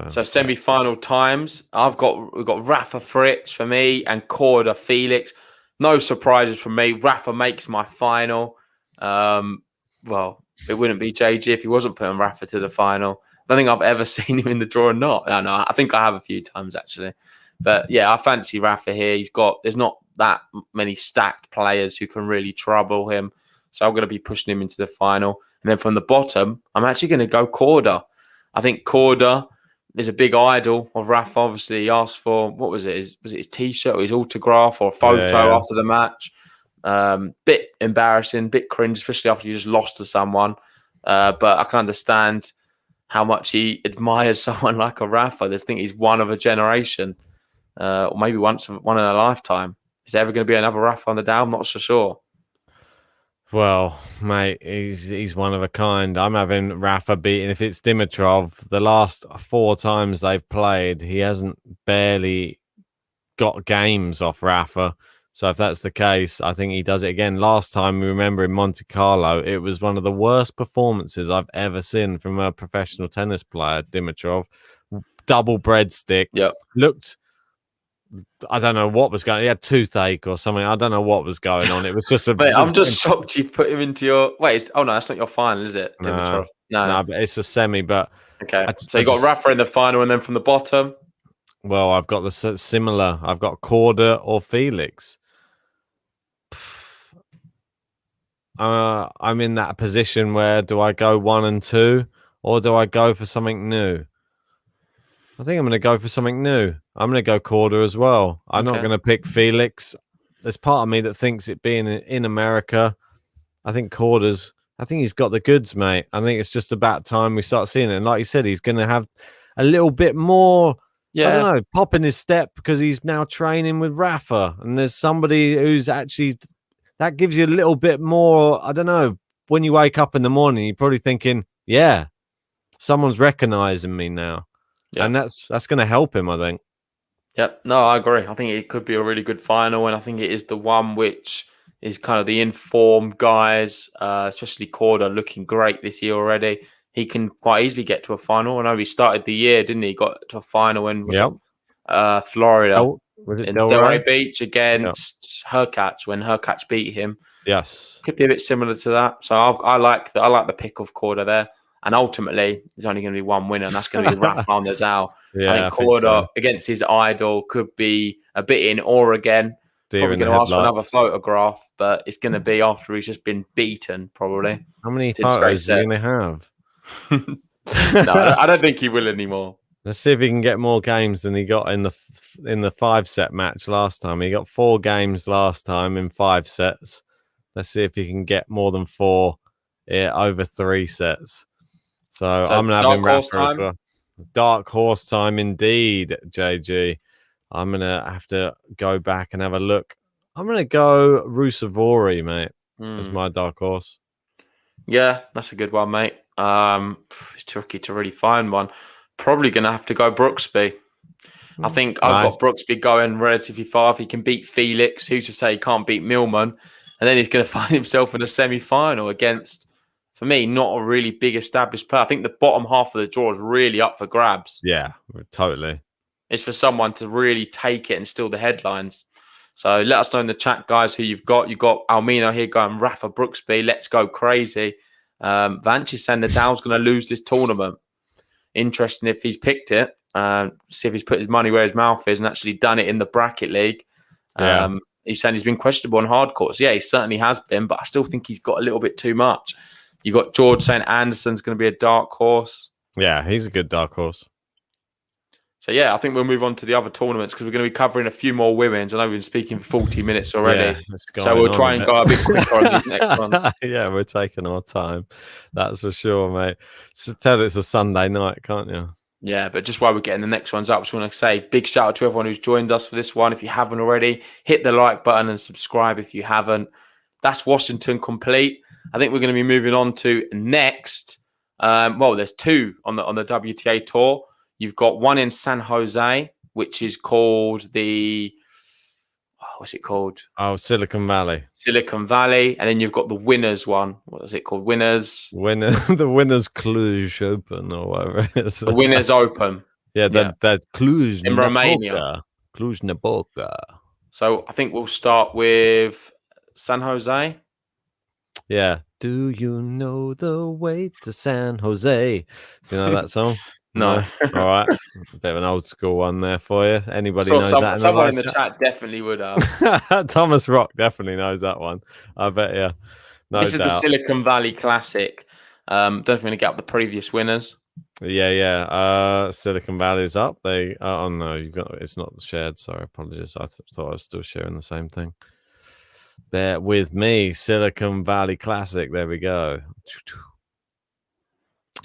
So semi-final times. We've got Rafa Fritz for me and Korda Felix. No surprises from me. Rafa makes my final. Well, it wouldn't be JG if he wasn't putting Rafa to the final. I don't think I've ever seen him in the draw or not. No, I think I have a few times actually. But yeah, I fancy Rafa here. There's not that many stacked players who can really trouble him. So I'm going to be pushing him into the final. And then from the bottom, I'm actually going to go Korda. I think Korda is a big idol of Rafa. Obviously, he asked for, what was it? Was it his T-shirt or his autograph or a photo after the match? Bit embarrassing, bit cringe, especially after you just lost to someone. But I can understand how much he admires someone like a Rafa. I think he's one of a generation, or maybe one in a lifetime. Is there ever going to be another Rafa Nadal? I'm not so sure. Well, mate, he's one of a kind. I'm having Rafa beaten. If it's Dimitrov, the last 4 times they've played, he hasn't barely got games off Rafa. So if that's the case, I think he does it again. Last time, we remember in Monte Carlo, it was one of the worst performances I've ever seen from a professional tennis player, Dimitrov. Double breadstick. Yep. Looked... I don't know what was going on. He had toothache or something. I don't know what was going on. It was just a... Mate, I'm just shocked you put him into your... Wait, no, that's not your final, is it, Dimitrov? No, but it's a semi, but... Okay, so you got Rafa in the final and then from the bottom? Well, I've got the similar. I've got Korda or Felix. I'm in that position where do I go 1 and 2 or do I go for something new? I think I'm going to go for something new. I'm going to go Korda as well. I'm not going to pick Felix. There's part of me that thinks it being in America, I think Korda's, I think he's got the goods, mate. I think it's just about time we start seeing it. And like you said, he's going to have a little bit more, I don't know, pop in his step because he's now training with Rafa. And there's somebody who's actually, that gives you a little bit more, I don't know, when you wake up in the morning, you're probably thinking, yeah, someone's recognizing me now. Yep. And that's going to help him, I think. Yep. No, I agree. I think it could be a really good final, and I think it is the one which is kind of the informed guys, especially Korda, looking great this year already. He can quite easily get to a final. I know he started the year, didn't he? Got to a final in Florida, in Delray Beach against Hurkacz when Hurkacz beat him. Yes, could be a bit similar to that. So I like the pick of Korda there. And ultimately, there's only going to be one winner, and that's going to be Rafael Nadal. Yeah, I think Korda against his idol could be a bit in awe again. Probably going to ask for another photograph, but it's going to be after he's just been beaten, probably. How many photos are you going to have? No, I don't think he will anymore. Let's see if he can get more games than he got in the 5-set match last time. He got 4 games last time in 5 sets. Let's see if he can get more than 4 over 3 sets. So I'm going to have him Rafa. Dark horse time indeed, JG. I'm going to have to go back and have a look. I'm going to go Rusevori, mate, as my dark horse. Yeah, that's a good one, mate. It's tricky to really find one. Probably going to have to go Brooksby. I think I've got Brooksby going relatively far. If he can beat Felix, who's to say he can't beat Millman? And then he's going to find himself in a semi-final against, for me, not a really big established player. I think the bottom half of the draw is really up for grabs. Yeah, totally. It's for someone to really take it and steal the headlines. So let us know in the chat, guys, who you've got. You've got Almino here going Rafa Brooksby. Let's go crazy. Vance is saying Nadal's going to lose this tournament. Interesting if he's picked it. See if he's put his money where his mouth is and actually done it in the bracket league. He's saying he's been questionable on hard courts. Yeah, he certainly has been, but I still think he's got a little bit too much. You got George saying Anderson's going to be a dark horse. Yeah, he's a good dark horse. So, yeah, I think we'll move on to the other tournaments because we're going to be covering a few more women's. I know we've been speaking for 40 minutes already. Yeah, so we'll try and go a bit quicker on these next ones. Yeah, we're taking our time. That's for sure, mate. So tell it's a Sunday night, can't you? Yeah, but just while we're getting the next ones up, I just want to say big shout out to everyone who's joined us for this one. If you haven't already, hit the like button and subscribe if you haven't. That's Washington complete. I think we're going to be moving on to next. Well, there's 2 on the WTA tour. You've got one in San Jose, which is called the... what's it called? Oh, Silicon Valley. Silicon Valley. And then you've got the winners one. What is it called? The winners Cluj Open or whatever it is. The winners Open. Yeah, that's Cluj in Romania. Cluj-Napoca. So I think we'll start with San Jose. Yeah. Do you know the way to San Jose? Do you know that song? No. All right. A bit of an old school one there for you. Anybody knows that? Someone in the chat definitely would have. Thomas Rock definitely knows that one. I bet you. No this doubt. Is the Silicon Valley Classic. Don't think we're going to get up the previous winners. Yeah. Silicon Valley's up. Oh no, it's not shared. Sorry, apologies. I thought I was still sharing the same thing. Bear with me. Silicon Valley Classic. There we go.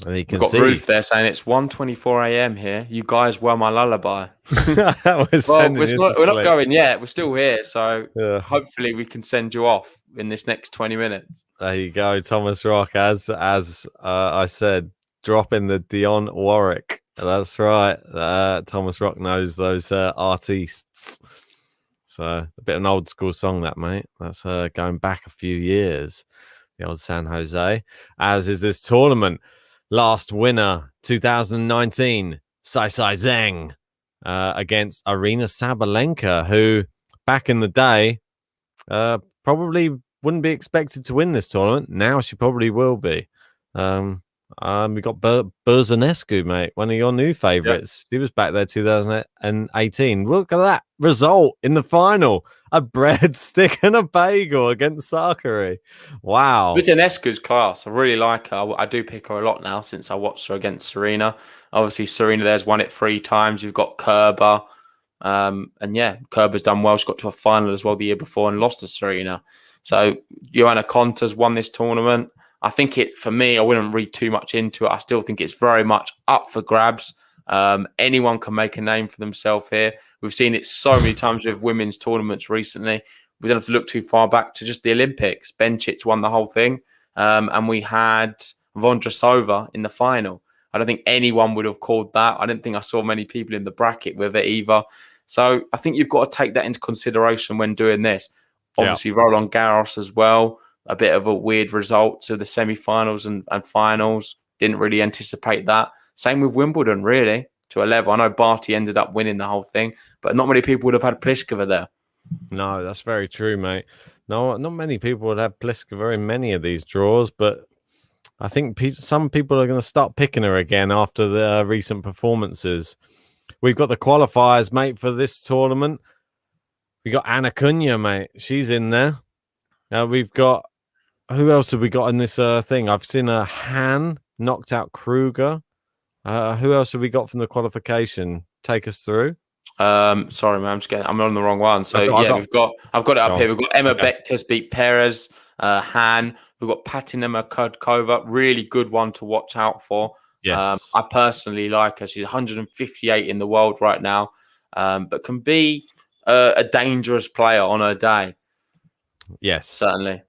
And you can We've got Ruth there saying it's 1:24 a.m. here. You guys were my lullaby. We're not going yet. We're still here. So hopefully we can send you off in this next 20 minutes. There you go. Thomas Rock, as I said, dropping the Dionne Warwick. That's right. Thomas Rock knows those artists. So a bit of an old school song, that, mate. That's going back a few years. The old San Jose. As is this tournament. Last winner, 2019, Sai Zheng against Arina Sabalenka, who back in the day probably wouldn't be expected to win this tournament. Now she probably will be. We got Berzanescu, mate, one of your new favourites. She was back there 2018. Look at that result in the final. A breadstick and a bagel against Sakari. Wow. Berzanescu's class. I really like her. I do pick her a lot now since I watched her against Serena. Obviously, Serena there's won it 3 times. You've got Kerber. Kerber's done well. She got to a final as well the year before and lost to Serena. So Joanna Konta's won this tournament. I think for me, I wouldn't read too much into it. I still think it's very much up for grabs. Anyone can make a name for themselves here. We've seen it so many times with women's tournaments recently. We don't have to look too far back to just the Olympics. Bencic won the whole thing. And we had Vondrasova in the final. I don't think anyone would have called that. I didn't think I saw many people in the bracket with it either. So I think you've got to take that into consideration when doing this. Obviously, Roland Garros as well. A bit of a weird result to the semi-finals and finals. Didn't really anticipate that. Same with Wimbledon, really, to a level. I know Barty ended up winning the whole thing, but not many people would have had Pliskova there. No, that's very true, mate. No, not many people would have Pliskova in many of these draws, but I think some people are going to start picking her again after the recent performances. We've got the qualifiers, mate, for this tournament. We got Anna Cunha, mate. She's in there. Now we've got, who else have we got in this thing? I've seen a Han knocked out Kruger. Who else have we got from the qualification? Take us through. Sorry, man. I'm on the wrong one. So I've got it up here. We've got Emma Bektes beat Perez. Han. We've got Patinema Kudkova. Really good one to watch out for. Yes. I personally like her. She's 158 in the world right now, but can be a dangerous player on her day. Yes, certainly.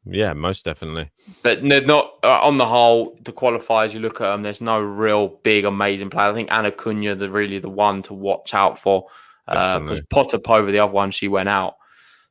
Yeah, most definitely. But not on the whole, the qualifiers, you look at them, there's no real big, amazing player. I think Anna Cunha, really the one to watch out for, because Potapova, the other one, she went out.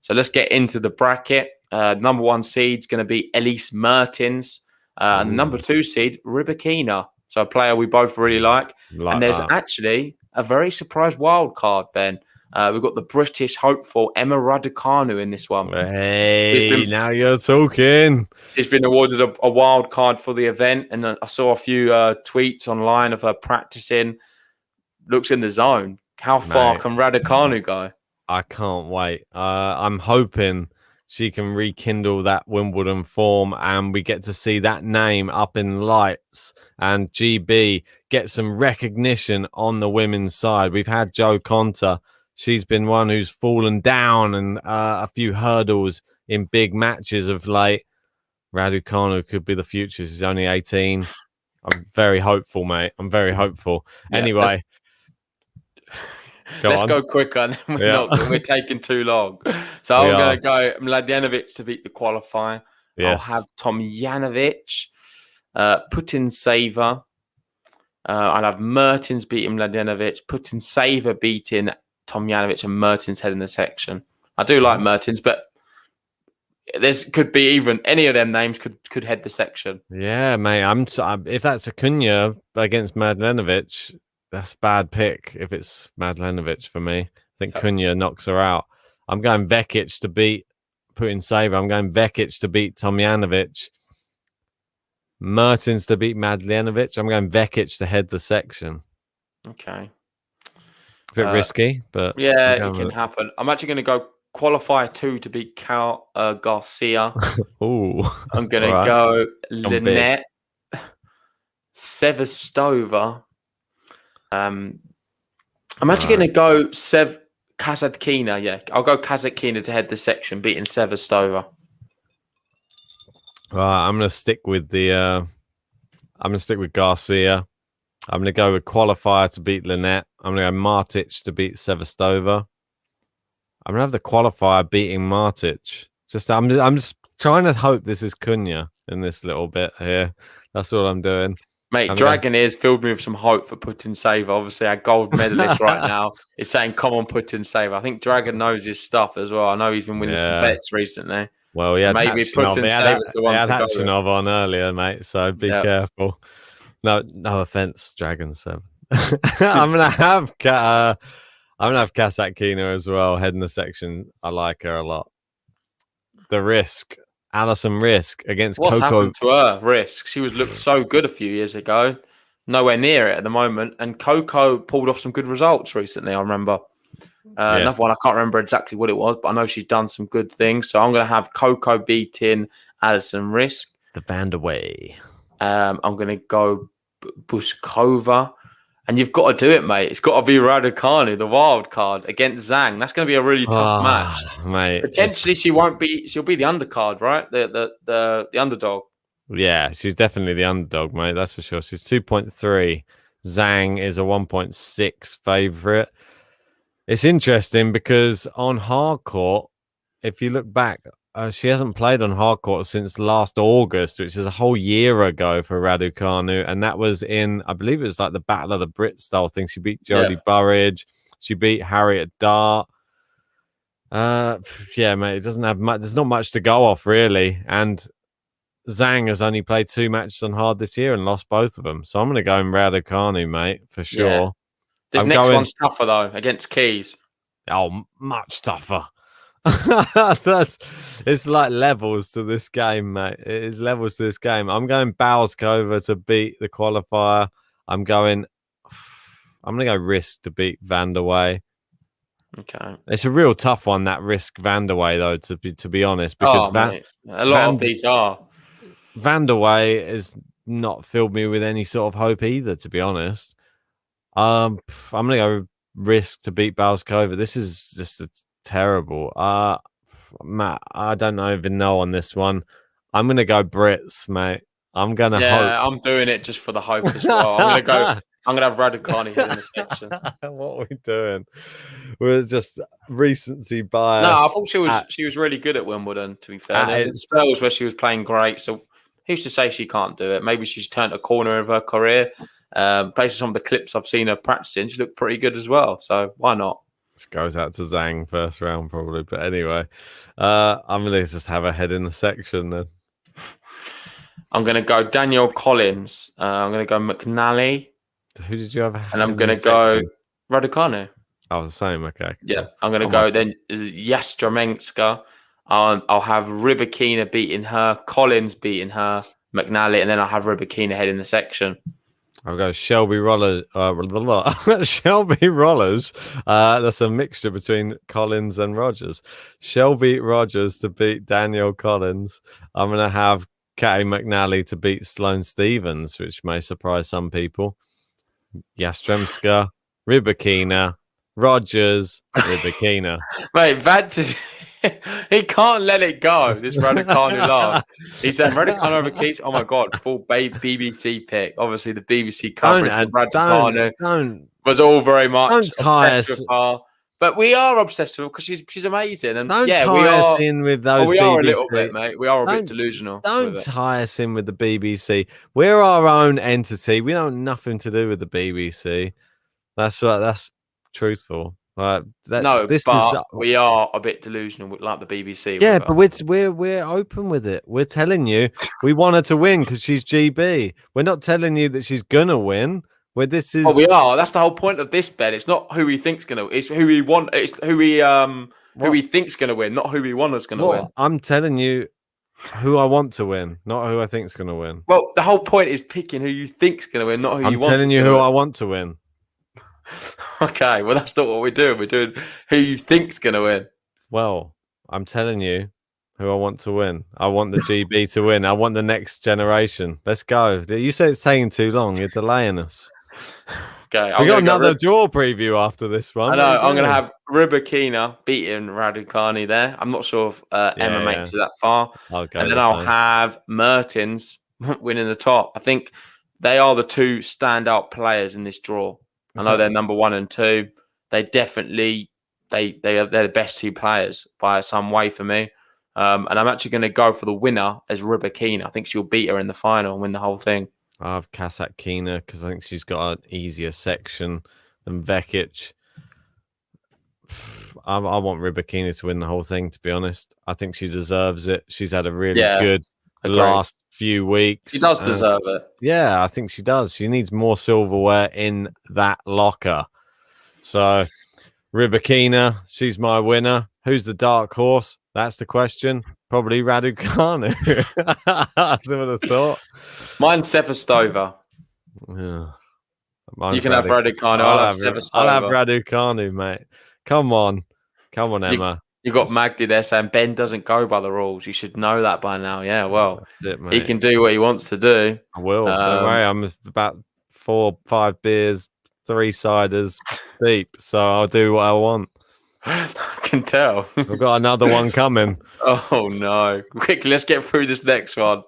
So let's get into the bracket. Number 1 seed's going to be Elise Mertens. And the number 2 seed, Rybakina. So a player we both really like. And there's actually a very surprise wild card, Ben. We've got the British hopeful Emma Radicanu in this one. Hey, now you're talking. She's been awarded a wild card for the event, and I saw a few tweets online of her practicing. Looks in the zone. How far can Radicanu go? I can't wait. I'm hoping she can rekindle that Wimbledon form, and we get to see that name up in lights, and GB get some recognition on the women's side. We've had Jo Konta. She's been one who's fallen down and a few hurdles in big matches of late. Raducanu could be the future. She's only 18. I'm very hopeful, mate. I'm very hopeful. Yeah, anyway. Let's go quicker. We're taking too long. So I'm going to go Mladenovic to beat the qualifier. Yes. I'll have Tomjanovic, Putintseva. I'll have Mertens beating Mladenovic, Putintseva beating Tomjanovic, and Mertens heading the section. I do like Mertens, but this could be even any of them names could head the section. Yeah, mate. If that's Acuna against Mladenovic, that's a bad pick. If it's Mladenovic for me, I think Cunha knocks her out. I'm going Vekic to beat Putintseva. I'm going Vekic to beat Tomjanovic. Mertens to beat Mladenovic. I'm going Vekic to head the section. Okay. A bit risky, but yeah, it can happen. I'm actually going to go qualifier 2 to beat Cal Garcia. Ooh, I'm going to go Lynette Sevastova. I'm actually going to go Kasatkina. Yeah, I'll go Kasatkina to head the section, beating Sevastova. I'm going to stick with I'm going to stick with Garcia. I'm going to go with qualifier to beat Lynette. I'm going to go Martic to beat Sevastova. I'm going to have the qualifier beating Martic. I'm just trying to hope this is Cunha in this little bit here. That's what I'm doing. Mate, Dragoneers filled me with some hope for Putintseva. Obviously, our gold medalist right now is saying, come on, Putintseva. I think Dragon knows his stuff as well. I know he's been winning some bets recently. Well, yeah, maybe Putinseva's the one to go with. On earlier, mate, so be careful. No offense, Dragon 7. I'm gonna have Kasatkina as well heading the section. I like her a lot. The Risk, Alison Risk against What's Coco. Happened to her? Risk. She looked so good a few years ago. Nowhere near it at the moment. And Coco pulled off some good results recently. I remember another one. I can't remember exactly what it was, but I know she's done some good things. So I'm going to have Coco beating Alison Risk. The Vanderway. I'm going to go Buskova. And you've got to do it, mate. It's got to be Raducanu, the wild card, against Zhang. That's going to be a really tough match, mate. Potentially, she'll be the undercard, right? The underdog. Yeah, she's definitely the underdog, mate. That's for sure. She's 2.3. Zhang is a 1.6 favorite. It's interesting because on hardcourt, if you look back, she hasn't played on hardcourt since last August, which is a whole year ago for Raducanu, and that was in, I believe it was like the Battle of the Brit style thing. She beat Jodie Burrage, she beat Harriet Dart. Yeah, mate, it doesn't have much. There's not much to go off really, and Zhang has only played 2 matches on hard this year and lost both of them. So I'm going to go in Raducanu, mate, for sure. Yeah. This next one's tougher though, against Keys. Oh, much tougher. It's like levels to this game, mate. It is levels to this game. I'm going Balskova to beat the qualifier. I'm gonna go Risk to beat Van der Wey. Okay, it's a real tough one, that Risk Van der Wey, though, to be honest, because a lot of these are. Van der Wey has not filled me with any sort of hope either, to be honest. I'm gonna go Risk to beat Balskova. This is just terrible. Matt, I don't even know on this one. I'm gonna go Brits, mate. I'm gonna hope. I'm doing it just for the hope as well. I'm gonna have Radicanu here in the section. What are we doing? We're just recency bias. No, I thought she was really good at Wimbledon, to be fair. There's spells where she was playing great. So who's to say she can't do it? Maybe she's turned a corner of her career. Based on some of the clips I've seen her practicing, she looked pretty good as well. So why not? She goes out to Zhang first round probably. But anyway, I'm going to just have her head in the section then. I'm going to go Danielle Collins. I'm going to go McNally. Who did you have? And I'm going to go Radicanu. I was the same. Okay. Yeah, I'm going to go then Jastromenska. I'll have Rybakina beating her, Collins beating her, McNally, and then I'll have Rybakina head in the section. I'll go Shelby Rollers. Shelby Rollers. That's a mixture between Collins and Rogers. Shelby Rogers to beat Danielle Collins. I'm going to have Katie McNally to beat Sloane Stephens, which may surprise some people. Yastremska, Rybakina, Rogers, Rybakina. Mate, he can't let it go, this Radicanu love. He said Radicanu over Keats. Oh my God, full BBC pick. Obviously, the BBC coverage of Radicanu was all very much obsessed with her. But we are obsessed with her because she's amazing. And we are in with those. We are a little bit, mate. We are a bit delusional. Don't tie us in with the BBC. We're our own entity. We don't have nothing to do with the BBC. That's truthful. We are a bit delusional, like the BBC. Yeah, but we're open with it. We're telling you we want her to win because she's GB. We're not telling you that she's gonna win. We are. That's the whole point of this bet. It's not who he thinks gonna. It's who he want. It's who he thinks gonna win, not who he wants gonna win. I'm telling you who I want to win, not who I think's gonna win. Well, the whole point is picking who you think's gonna win, not who you want. I'm telling you who I want to win. Okay, well that's not what we're doing. We're doing who you think's gonna win. Well, I'm telling you who I want to win. I want the GB to win. I want the next generation. Let's go. You said it's taking too long. You're delaying us. Okay, we got another draw preview after this one. I know. I'm going to have Rybakina beating Radicanu there. I'm not sure if Emma makes it that far. And then I'll have Mertens winning the top. I think they are the two standout players in this draw. I know they're number 1 and 2. They definitely they're the best two players by some way for me. And I'm actually going to go for the winner as Rybakina. I think she'll beat her in the final and win the whole thing. I have Kasatkina because I think she's got an easier section than Vekic. I want Rybakina to win the whole thing, to be honest. I think she deserves it. She's had a really good last few weeks. She does deserve it. Yeah, I think she does. She needs more silverware in that locker. So, Rybakina, she's my winner. Who's the dark horse? That's the question. Probably Radicanu. I would have thought. Mine's Sevastova. Yeah. You can have Radicanu. I'll have Sevastova. I'll have Radicanu, mate. Come on, Emma. You got Magdi there saying Ben doesn't go by the rules. You should know that by now. Yeah, well, he can do what he wants to do. I will. Don't worry. I'm about 4, 5 beers, 3 ciders deep, so I'll do what I want. I can tell. We've got another one coming. Oh no! Quickly, let's get through this next one.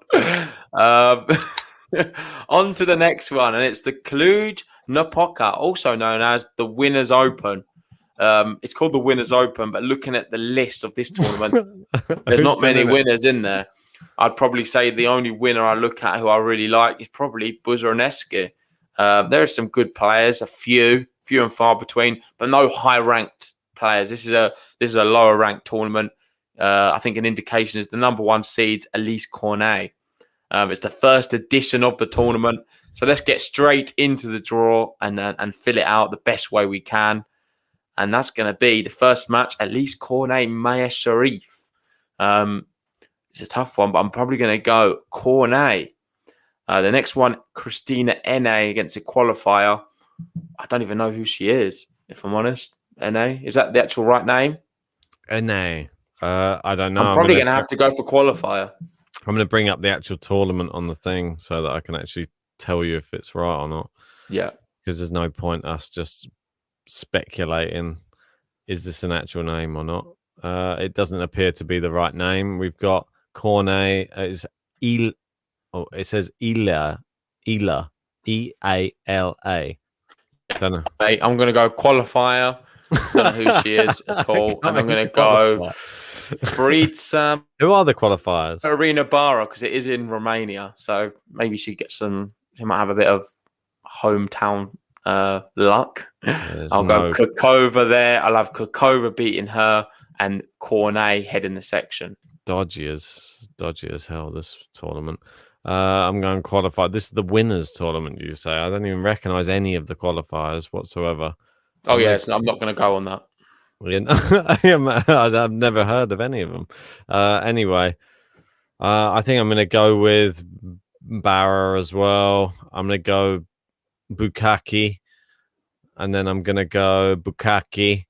On to the next one, and it's the Cluj-Napoca, also known as the Winners' Open. It's called the Winners' Open, but looking at the list of this tournament, there's not many winners in there. I'd probably say the only winner I look at who I really like is probably Buzarnescu. There are some good players, a few and far between, but no high-ranked players. This is a lower ranked tournament. I think an indication is the number 1 seeds Elise Cornet. It's the first edition of the tournament, so let's get straight into the draw and fill it out the best way we can. and that's going to be the first match, at least Cornet Maya Sharif. It's a tough one, but I'm probably going to go Cornet. The next one, Christina Ene against a qualifier. I don't even know who she is, if I'm honest. Ene, is that the actual right name? Ene. I don't know. I'm probably going to have to go for qualifier. I'm going to bring up the actual tournament on the thing so that I can actually tell you if it's right or not. Yeah. Because there's no point us just speculating, is this an actual name or not? It doesn't appear to be the right name. We've got Cornet. It says Ila, Eala. Don't know. Mate, I'm going to go qualifier. Don't know who she is at all. And I'm going to go Britsa. Who are the qualifiers? Arena Barra, because it is in Romania. So maybe she might have a bit of hometown luck. I'll go Kukova there. I'll have Kukova beating her and Cornet heading the section. Dodgy as hell, this tournament. I'm going qualified. This is the winners tournament, you say. I don't even recognize any of the qualifiers whatsoever. Oh, yes. I'm not going to go on that. I've never heard of any of them. Anyway, I think I'm going to go with Barra as well. I'm going to go Bukaki. And then I'm going to go Bukaki.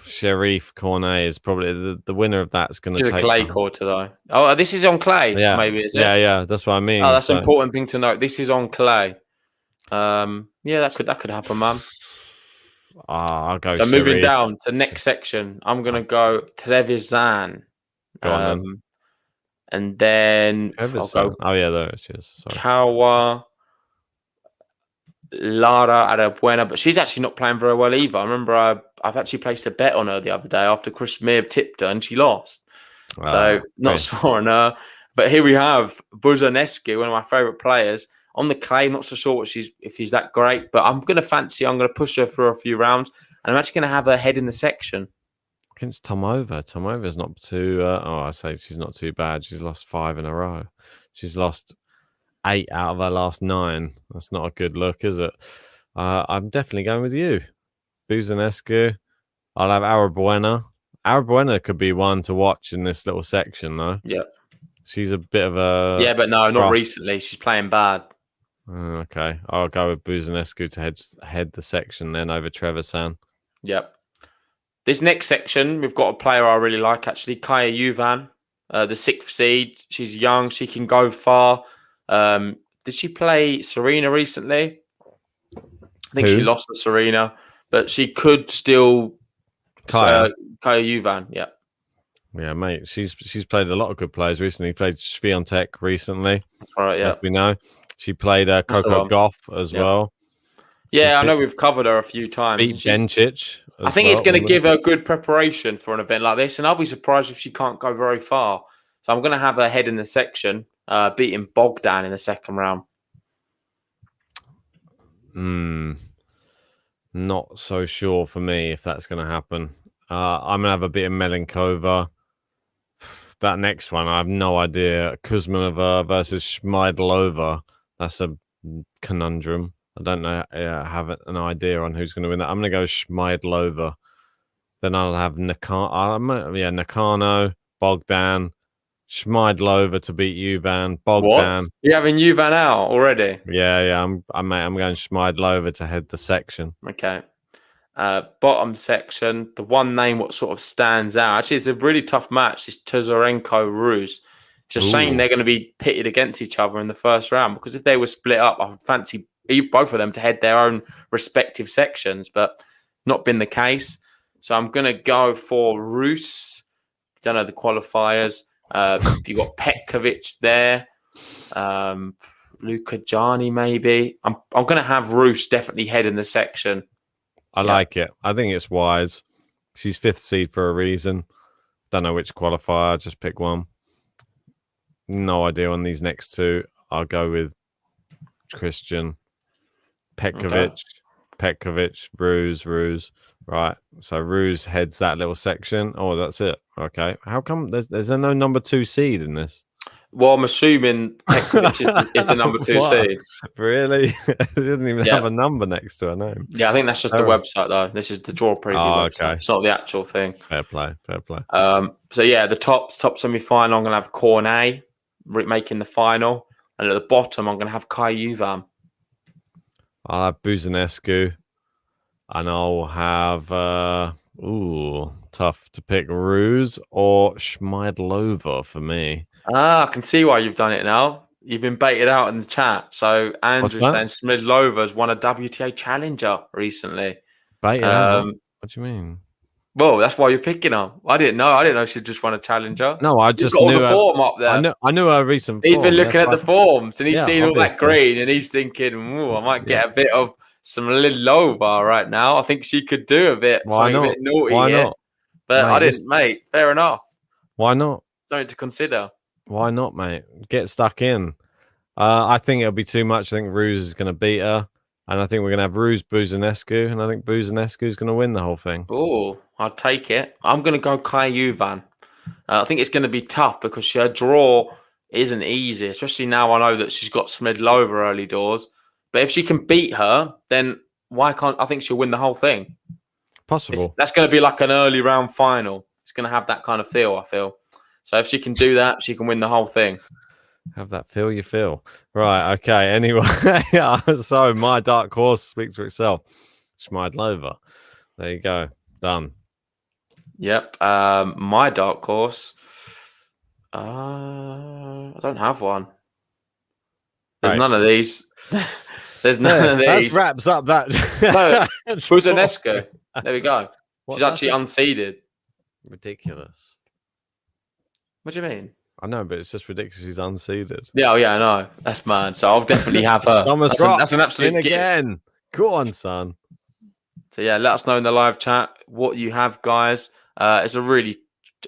Sharif Cornet is probably the winner of that. Is going to take a clay quarter though. Oh, this is on clay. Yeah, maybe is it? Yeah. That's what I mean. Oh, that's an important thing to note. This is on clay. Yeah, that could happen, man. I'll go. So Sharif. Moving down to next section, I'm going to go Trevisan. Go on then. And then I'll go. Oh yeah, there it is. Sorry. Kawa. Lara Arabuena, but she's actually not playing very well either. I remember I've actually placed a bet on her the other day after Chris Meir tipped her and she lost. So not sure on her. But here we have Buzanescu, one of my favourite players. On the clay, not so sure if she's that great, but I'm going to push her through a few rounds, and I'm actually going to have her head in the section. Against Tomova. Tomova's not too... I say she's not too bad. She's lost 5 in a row. She's lost 8 out of her last 9. That's not a good look, is it? I'm definitely going with you. Buzanescu. I'll have Arabuena. Arabuena could be one to watch in this little section, though. Yeah. She's a bit of a... Yeah, but no, not recently. She's playing bad. Okay. I'll go with Buzanescu to head the section then over Trevisan. Yep. This next section, we've got a player I really like, actually. Kaya Juvan, the 6th seed. She's young. She can go far. Did she play Serena recently? I think she lost to Serena, but she could still. Kaya Juvan, yeah. Yeah, mate. She's played a lot of good players recently. Played Swiatek recently. That's right, yeah. As we know. She played Coco Gauff as well. Yeah, I know we've covered her a few times. Beat Bencic. I think it's going to give her good preparation for an event like this, and I'll be surprised if she can't go very far. So I'm going to have her head in the section, beating Bogdan in the second round. Not so sure for me if that's going to happen. I'm going to have a bit of Melenkova. That next one, I have no idea. Kuzminova versus Schmeidlover. That's a conundrum. I don't know. Have an idea on who's going to win that. I'm going to go Schmeidlover. Then I'll have Nakano, Bogdan, Schmeidlover to beat Juvan. Bogdan. What? You're having Juvan out already? Yeah. I'm going Schmeidlover to head the section. Okay. Bottom section, the one name what sort of stands out. Actually, it's a really tough match. This Tuzarenko-Ruse. It's a shame they're going to be pitted against each other in the first round, because if they were split up, I would fancy both of them to head their own respective sections, but not been the case. So I'm going to go for Ruse. Don't know the qualifiers. You got Petkovic there. Luka Jani maybe. I'm going to have Ruse definitely head in the section. I like it. I think it's wise. She's 5th seed for a reason. Don't know which qualifier. Just pick one. No idea on these next two. I'll go with Christian. Petkovic, Ruse. Right. So Ruse heads that little section. Oh, that's it. Okay. How come there's no number 2 seed in this? Well, I'm assuming Petkovic is the number 2 seed. Really? It doesn't even have a number next to her name. Yeah, I think that's just the website, though. This is the draw preview website. Okay. It's not the actual thing. Fair play. So, yeah, the top semi-final, I'm going to have Cornet making the final. And at the bottom, I'm going to have Kai Juvan. I'll have Buzanescu. And I'll have, tough to pick, Ruse or Schmeidlover for me. I can see why you've done it now. You've been baited out in the chat. So Andrew's saying Schmeidlover's won a WTA Challenger recently. Baited out? What do you mean? Well, that's why you're picking her. I didn't know she just won a Challenger. No, I just knew all the form up there. I knew her recent He's form. been looking at the forms and he's seen all that obviously. green and he's thinking, I might get a bit of some Schmeidlover right now. I think she could do a bit, Why not? A bit naughty Why here. not? But Mate, I didn't, mate. Fair enough. Why not? Something to consider. Why not, mate? Get stuck in. I think it'll be too much. I think Ruse is going to beat her. And I think we're going to have Ruse Buzanescu. And I think Buzanescu is going to win the whole thing. Oh, I'll take it. I'm going to go Kai Juvan. I think it's going to be tough because her draw isn't easy, especially now I know that she's got Schmeidlover early doors. But if she can beat her, then why can't I think she'll win the whole thing? Possible. That's going to be like an early round final. It's going to have that kind of feel, I feel. So if she can do that, she can win the whole thing. Have that feel you feel. Right, okay. Anyway, so my dark horse speaks for itself. Schmeidlover. There you go. Done. Yep. My dark horse. I don't have one. There's none of these. There's none of these. That wraps up that. No, Buzanescu. There we go. She's actually unseeded. Ridiculous. What do you mean? I know, but it's just ridiculous. She's unseeded. Yeah, I know. That's mad. So I'll definitely have her. That's an absolute gift. Again. Go on, son. So yeah, let us know in the live chat what you have, guys. It's a really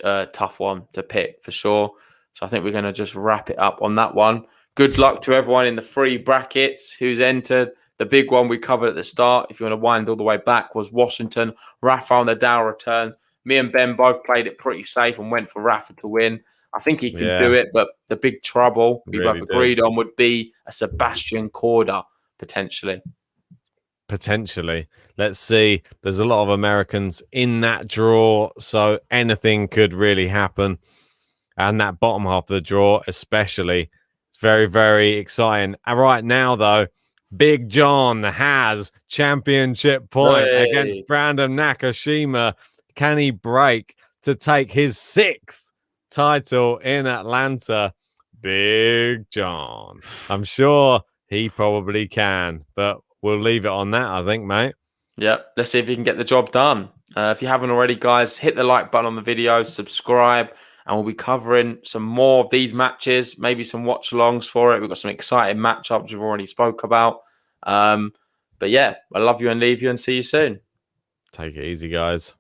tough one to pick for sure. So I think we're going to just wrap it up on that one. Good luck to everyone in the free brackets who's entered. The big one we covered at the start, if you want to wind all the way back, was Washington. Rafael Nadal returns. Me and Ben both played it pretty safe and went for Rafa to win. I think he can do it, but the big trouble we both agreed on would be a Sebastian Korda, potentially. Potentially. Let's see. There's a lot of Americans in that draw, so anything could really happen. And that bottom half of the draw, especially, it's very, very exciting. And right now, though, Big John has championship point against Brandon Nakashima. Can he break to take his 6th title in Atlanta? Big John. I'm sure he probably can, but we'll leave it on that, I think, mate. Yep. Let's see if he can get the job done. If you haven't already, guys, hit the like button on the video, subscribe, and we'll be covering some more of these matches, maybe some watch-alongs for it. We've got some exciting matchups we've already spoke about. But yeah, I love you and leave you and see you soon. Take it easy, guys.